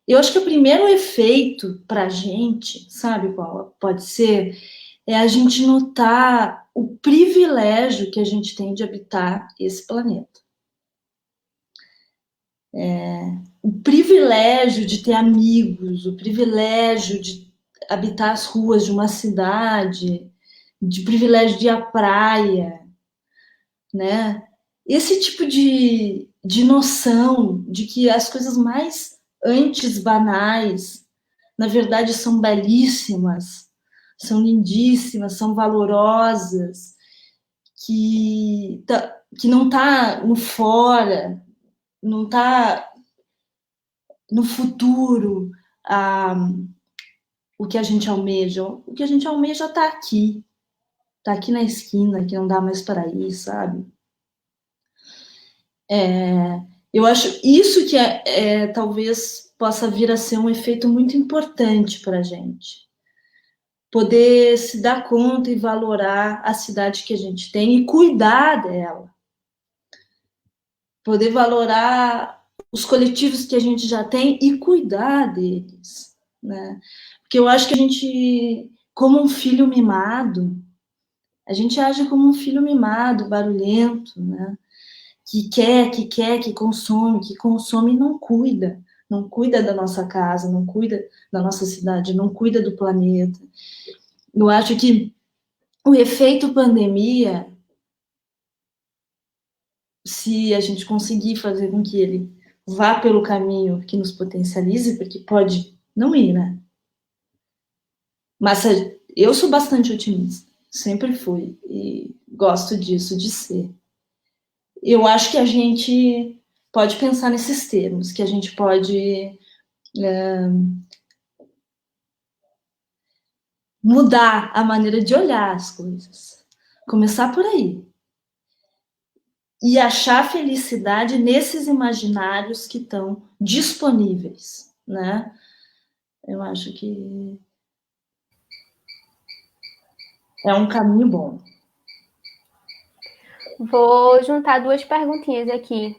Eu acho que o primeiro efeito para a gente, sabe qual pode ser? É a gente notar o privilégio que a gente tem de habitar esse planeta. O privilégio de ter amigos, o privilégio de habitar as ruas de uma cidade, de privilégio de ir à praia, né? Esse tipo de noção de que as coisas mais antes banais, na verdade, são belíssimas, são lindíssimas, são valorosas, que não está no fora, não está no futuro, o que a gente almeja. O que a gente almeja está aqui na esquina, que não dá mais para ir, sabe? Eu acho isso que talvez possa vir a ser um efeito muito importante para a gente. Poder se dar conta e valorar a cidade que a gente tem e cuidar dela. Poder valorar os coletivos que a gente já tem e cuidar deles, né? Porque eu acho que a gente, como um filho mimado, a gente age como um filho mimado, barulhento, né? Que consome e não cuida da nossa casa, não cuida da nossa cidade, não cuida do planeta. Eu acho que o efeito pandemia, se a gente conseguir fazer com que ele vá pelo caminho que nos potencialize, porque pode não ir, né? Mas eu sou bastante otimista, sempre fui, e gosto disso, de ser. Eu acho que a gente pode pensar nesses termos, que a gente pode mudar a maneira de olhar as coisas. Começar por aí. E achar felicidade nesses imaginários que estão disponíveis, né? Eu acho que é um caminho bom. Vou juntar 2 perguntinhas aqui.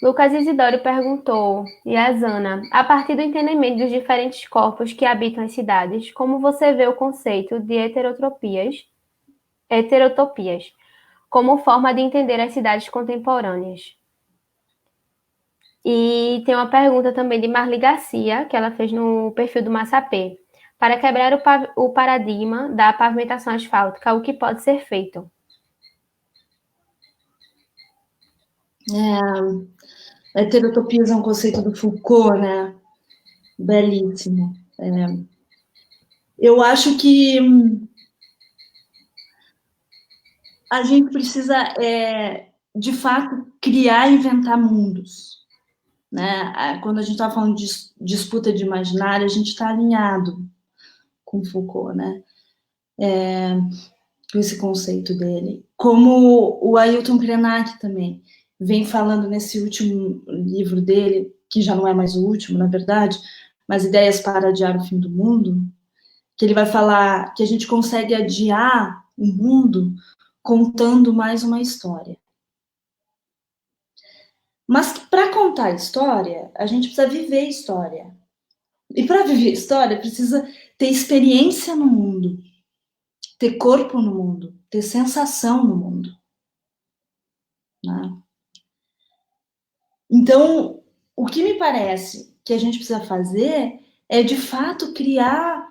Lucas Isidoro perguntou, Yazana, a partir do entendimento dos diferentes corpos que habitam as cidades, como você vê o conceito de heterotopias, como forma de entender as cidades contemporâneas? E tem uma pergunta também de Marli Garcia, que ela fez no perfil do Massapê. Para quebrar o paradigma da pavimentação asfáltica, o que pode ser feito? Heterotopias é um conceito do Foucault, né? Belíssimo. Eu acho que a gente precisa, de fato, criar e inventar mundos. Né? Quando a gente está falando de disputa de imaginário, a gente está alinhado com Foucault, né? Com esse conceito dele. Como o Ailton Krenak também vem falando nesse último livro dele, que já não é mais o último, na verdade, mas Ideias para Adiar o Fim do Mundo, que ele vai falar que a gente consegue adiar o mundo contando mais uma história. Mas para contar a história, a gente precisa viver a história. E para viver a história, precisa ter experiência no mundo, ter corpo no mundo, ter sensação no mundo. Né? Então, o que me parece que a gente precisa fazer é, de fato, criar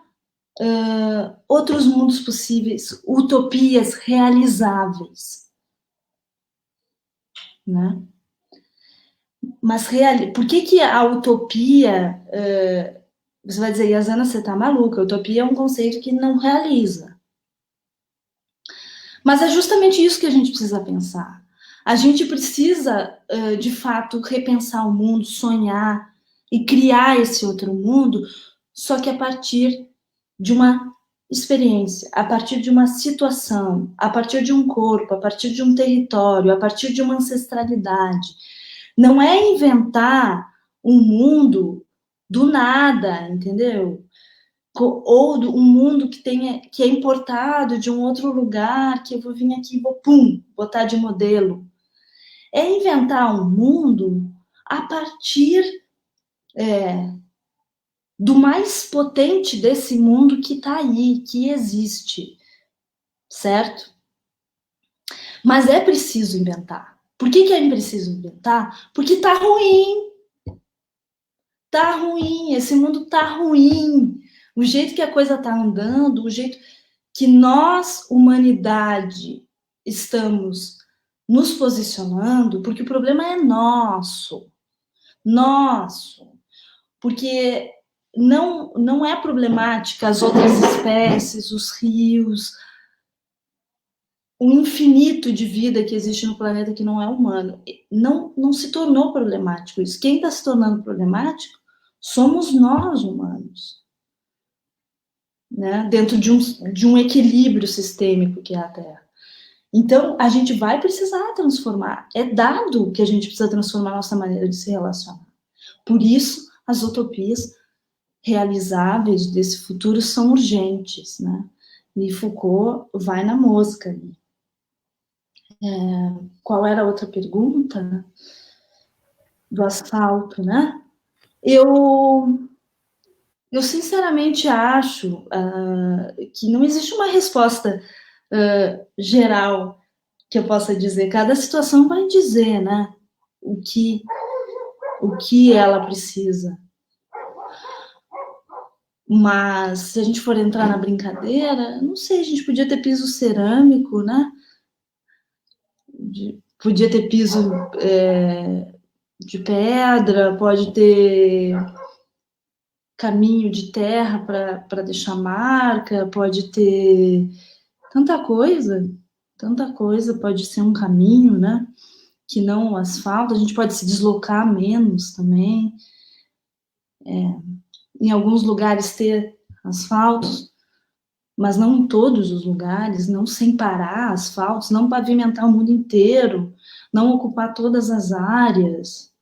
outros mundos possíveis, utopias realizáveis. Né? Mas por que a utopia... você vai dizer, Yazana, você está maluca, a utopia é um conceito que não realiza. Mas é justamente isso que a gente precisa pensar. A gente precisa, de fato, repensar o mundo, sonhar e criar esse outro mundo, só que a partir de uma experiência, a partir de uma situação, a partir de um corpo, a partir de um território, a partir de uma ancestralidade. Não é inventar um mundo do nada, entendeu? Ou um mundo que é importado de um outro lugar, que eu vou vir aqui e vou, botar de modelo. É inventar um mundo a partir do mais potente desse mundo que está aí, que existe, certo? Mas é preciso inventar. Por que é preciso inventar? Porque está ruim. Está ruim, esse mundo está ruim. O jeito que a coisa está andando, o jeito que nós, humanidade, estamos nos posicionando, porque o problema é nosso. Porque não é problemática as outras espécies, os rios, o infinito de vida que existe no planeta que não é humano. Não se tornou problemático isso. Quem está se tornando problemático somos nós, humanos. Né? Dentro de um equilíbrio sistêmico que é a Terra. Então, a gente vai precisar transformar. É dado que a gente precisa transformar a nossa maneira de se relacionar. Por isso, as utopias realizáveis desse futuro são urgentes, né? E Foucault vai na mosca ali. Qual era a outra pergunta? Do asfalto, né? Eu sinceramente acho que não existe uma resposta geral que eu possa dizer. Cada situação vai dizer, né? O que ela precisa. Mas se a gente for entrar na brincadeira, não sei, a gente podia ter piso cerâmico, né? Podia ter piso de pedra, pode ter caminho de terra para deixar marca, pode ter tanta coisa, pode ser um caminho, né? Que não o asfalto, a gente pode se deslocar menos também. Em alguns lugares ter asfaltos, mas não em todos os lugares, não sem parar asfaltos, não pavimentar o mundo inteiro, não ocupar todas as áreas.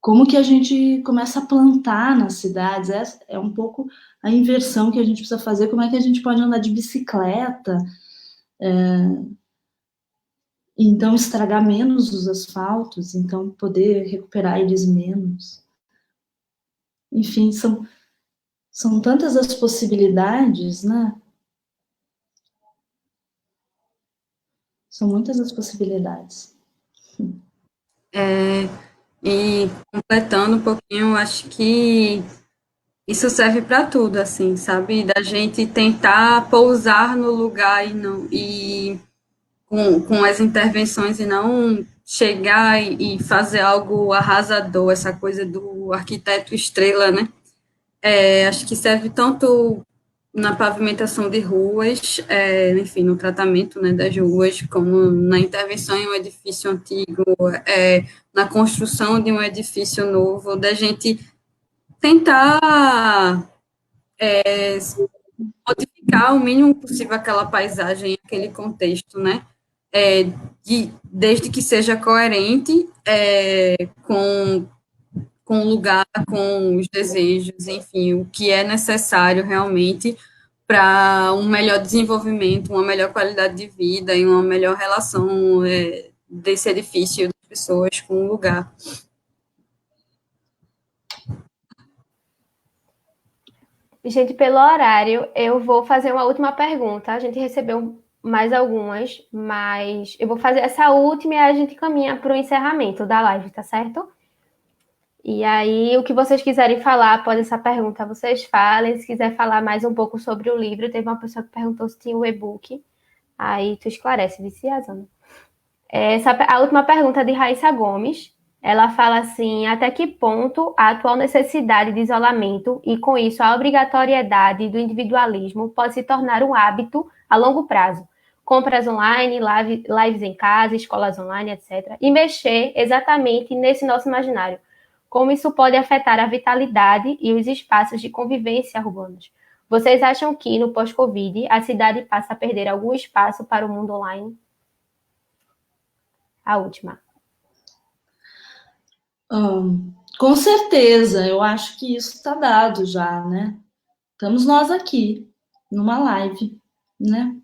Como que a gente começa a plantar nas cidades? É um pouco a inversão que a gente precisa fazer. Como é que a gente pode andar de bicicleta? Então, estragar menos os asfaltos, então poder recuperar eles menos. Enfim, são tantas as possibilidades, né? São muitas as possibilidades. E completando um pouquinho, eu acho que isso serve para tudo, assim, sabe? Da gente tentar pousar no lugar e não e com as intervenções e não chegar e fazer algo arrasador, essa coisa do arquiteto estrela, né? Acho que serve tanto na pavimentação de ruas, enfim, no tratamento, né, das ruas, como na intervenção em um edifício antigo, na construção de um edifício novo, da gente tentar modificar o mínimo possível aquela paisagem, aquele contexto, né? Desde que seja coerente com o lugar, com os desejos, enfim, o que é necessário realmente para um melhor desenvolvimento, uma melhor qualidade de vida e uma melhor relação desse edifício das pessoas com o lugar. Gente, pelo horário, eu vou fazer uma última pergunta. A gente recebeu mais algumas, mas eu vou fazer essa última e a gente caminha para o encerramento da live, tá certo? E aí, o que vocês quiserem falar após essa pergunta, vocês falem. Se quiser falar mais um pouco sobre o livro, teve uma pessoa que perguntou se tinha o e-book. Aí tu esclarece, Viciazana. A última pergunta é de Raíssa Gomes. Ela fala assim: até que ponto a atual necessidade de isolamento e, com isso, a obrigatoriedade do individualismo pode se tornar um hábito a longo prazo? Compras online, lives em casa, escolas online, etc. E mexer exatamente nesse nosso imaginário. Como isso pode afetar a vitalidade e os espaços de convivência urbanos? Vocês acham que, no pós-Covid, a cidade passa a perder algum espaço para o mundo online? A última. Com certeza, eu acho que isso está dado já, né? Estamos nós aqui, numa live, né?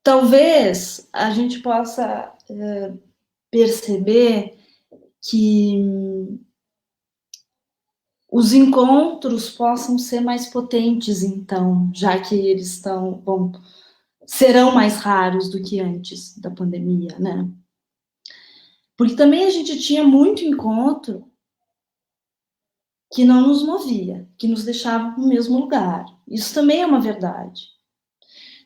Talvez a gente possa perceber que os encontros possam ser mais potentes, então, já que eles serão mais raros do que antes da pandemia, né? Porque também a gente tinha muito encontro que não nos movia, que nos deixava no mesmo lugar. Isso também é uma verdade.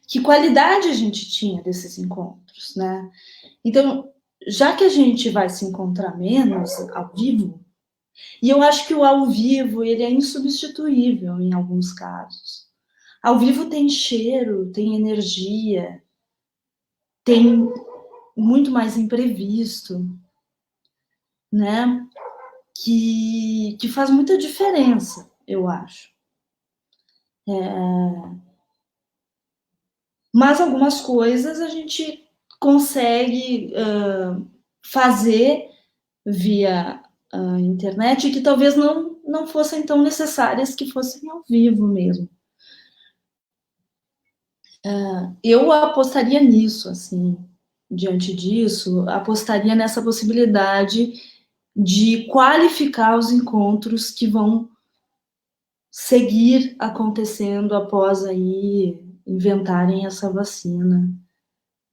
Que qualidade a gente tinha desses encontros, né? Então, já que a gente vai se encontrar menos ao vivo, e eu acho que o ao vivo ele é insubstituível em alguns casos. Ao vivo tem cheiro, tem energia, tem muito mais imprevisto, né? Que faz muita diferença, eu acho. Mas algumas coisas a gente consegue fazer via internet que talvez não fossem tão necessárias que fossem ao vivo mesmo. Eu apostaria nisso, assim, diante disso, apostaria nessa possibilidade de qualificar os encontros que vão seguir acontecendo após aí inventarem essa vacina,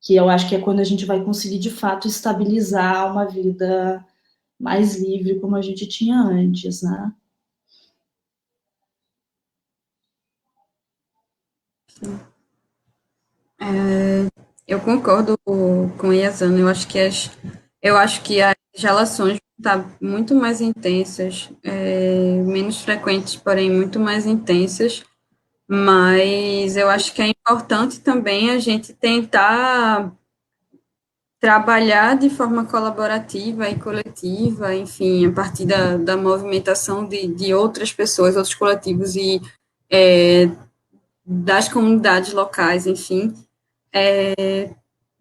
que eu acho que é quando a gente vai conseguir de fato estabilizar uma vida mais livre como a gente tinha antes, né? Eu concordo com a Yasana, eu acho que as relações vão estar muito mais intensas, menos frequentes, porém muito mais intensas, mas eu acho que é importante também a gente tentar trabalhar de forma colaborativa e coletiva, enfim, a partir da movimentação de outras pessoas, outros coletivos e das comunidades locais, enfim,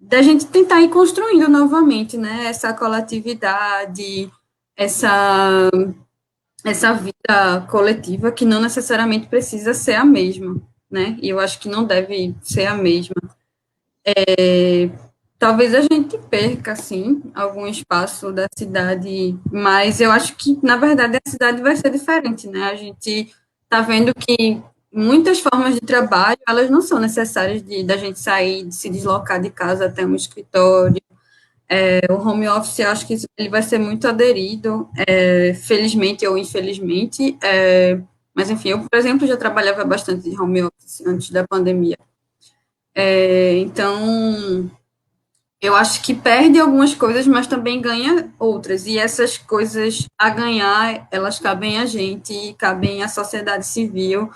da gente tentar ir construindo novamente, né, essa coletividade, essa vida coletiva que não necessariamente precisa ser a mesma, né, e eu acho que não deve ser a mesma. Talvez a gente perca, assim, algum espaço da cidade, mas eu acho que, na verdade, a cidade vai ser diferente, né, a gente está vendo que muitas formas de trabalho, elas não são necessárias da gente sair, de se deslocar de casa até um escritório. O home office, eu acho que ele vai ser muito aderido, felizmente ou infelizmente, mas, enfim, eu, por exemplo, já trabalhava bastante de home office antes da pandemia. Então, eu acho que perde algumas coisas, mas também ganha outras. E essas coisas a ganhar, elas cabem a gente, cabem à sociedade civil,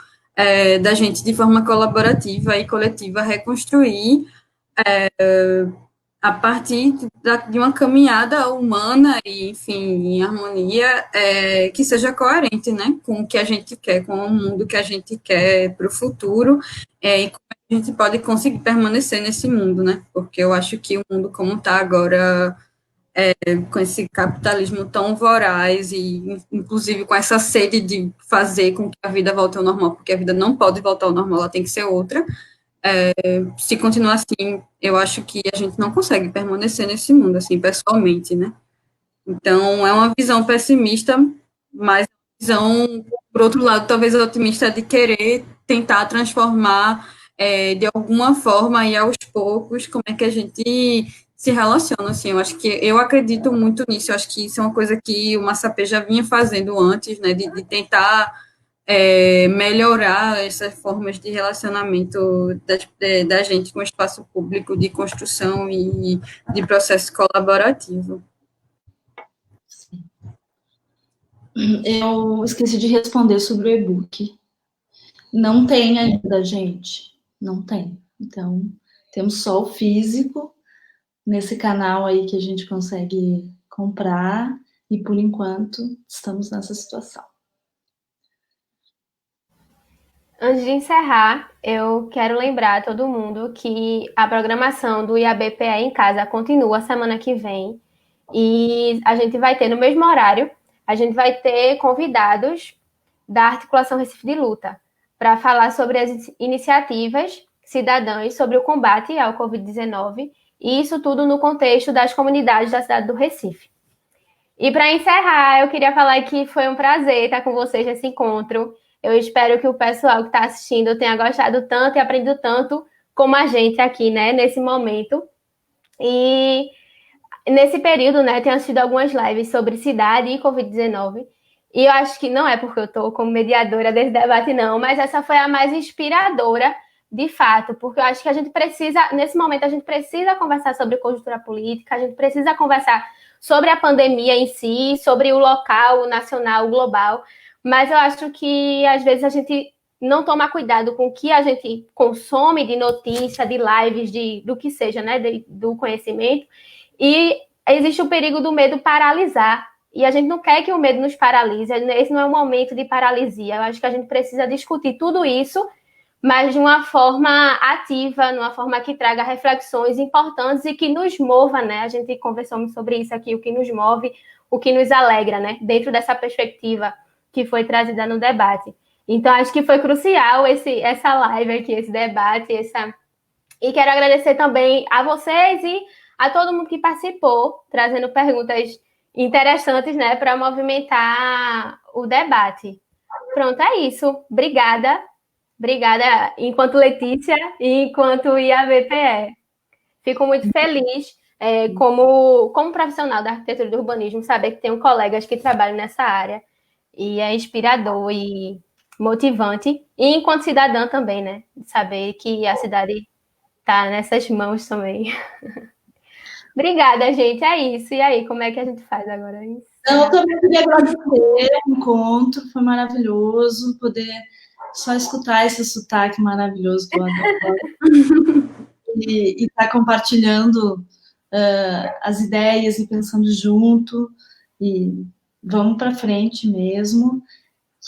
da gente, de forma colaborativa e coletiva, reconstruir a partir de uma caminhada humana e, enfim, em harmonia, que seja coerente, né, com o que a gente quer, com o mundo que a gente quer para o futuro, e como a gente pode conseguir permanecer nesse mundo, né, porque eu acho que o mundo como está agora, com esse capitalismo tão voraz e, inclusive, com essa sede de fazer com que a vida volte ao normal, porque a vida não pode voltar ao normal, ela tem que ser outra, se continuar assim, eu acho que a gente não consegue permanecer nesse mundo, assim, pessoalmente, né? Então, é uma visão pessimista, mas uma visão, por outro lado, talvez otimista de querer tentar transformar de alguma forma e aos poucos como é que a gente se relaciona, assim, eu acho que eu acredito muito nisso, eu acho que isso é uma coisa que o Massapê já vinha fazendo antes, né, de tentar melhorar essas formas de relacionamento da gente com o espaço público, de construção e de processo colaborativo. Eu esqueci de responder sobre o e-book. Não tem ainda, gente. Não tem. Então, temos só o físico nesse canal aí que a gente consegue comprar e, por enquanto, estamos nessa situação. Antes de encerrar, eu quero lembrar a todo mundo que a programação do IABPE em casa continua semana que vem e a gente vai ter no mesmo horário, a gente vai ter convidados da Articulação Recife de Luta para falar sobre as iniciativas cidadãs sobre o combate ao Covid-19 e isso tudo no contexto das comunidades da cidade do Recife. E para encerrar, eu queria falar que foi um prazer estar com vocês nesse encontro. Eu espero que o pessoal que está assistindo tenha gostado tanto e aprendido tanto como a gente aqui, né, nesse momento. E nesse período, né, tenho assistido algumas lives sobre cidade e Covid-19. E eu acho que não é porque eu estou como mediadora desse debate, não, mas essa foi a mais inspiradora, de fato, porque eu acho que a gente precisa, nesse momento, a gente precisa conversar sobre conjuntura política, a gente precisa conversar sobre a pandemia em si, sobre o local, o nacional, o global, mas eu acho que, às vezes, a gente não toma cuidado com o que a gente consome de notícia, de lives, do que seja, né, do conhecimento, e existe o perigo do medo paralisar, e a gente não quer que o medo nos paralise, esse não é um momento de paralisia, eu acho que a gente precisa discutir tudo isso, mas de uma forma ativa, numa forma que traga reflexões importantes e que nos mova, né, a gente conversou sobre isso aqui, o que nos move, o que nos alegra, né, dentro dessa perspectiva que foi trazida no debate. Então, acho que foi crucial essa live aqui, esse debate, e quero agradecer também a vocês e a todo mundo que participou, trazendo perguntas interessantes, né, para movimentar o debate. Pronto, é isso. Obrigada. Obrigada, enquanto Letícia e enquanto IABPE. Fico muito feliz, como profissional da arquitetura e do urbanismo, saber que tenho colegas que trabalham nessa área. E é inspirador e motivante. E enquanto cidadã também, né? Saber que a cidade está nessas mãos também. Obrigada, gente. É isso. E aí, como é que a gente faz agora? Eu também queria agradecer o encontro, foi maravilhoso poder só escutar esse sotaque maravilhoso que eu adoro. E estar compartilhando as ideias e pensando junto. E vamos para frente mesmo,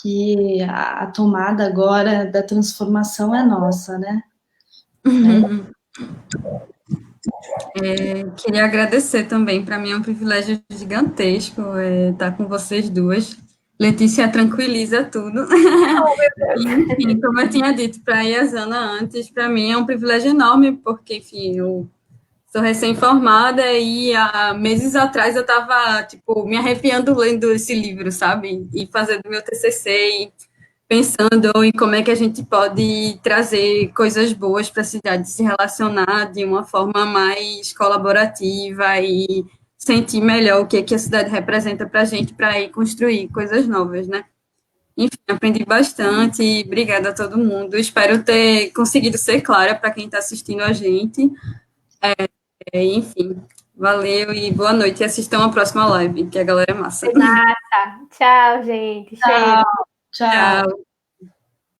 que a tomada agora da transformação é nossa, né? Queria agradecer também, para mim é um privilégio gigantesco estar com vocês duas. Letícia tranquiliza tudo. E, enfim, como eu tinha dito para a Iazana antes, para mim é um privilégio enorme, porque, enfim, eu sou recém-formada e há meses atrás eu estava, tipo, me arrepiando lendo esse livro, sabe? E fazendo meu TCC. pensando em como é que a gente pode trazer coisas boas para a cidade, se relacionar de uma forma mais colaborativa e sentir melhor o que, é que a cidade representa para a gente, para ir construir coisas novas, né? Enfim, aprendi bastante e obrigada a todo mundo. Espero ter conseguido ser clara para quem está assistindo a gente. Enfim, valeu e boa noite. E assistam a próxima live, que a galera é massa. Foi massa. Tchau, gente. Cheiro. Tchau. Tchau. Tchau.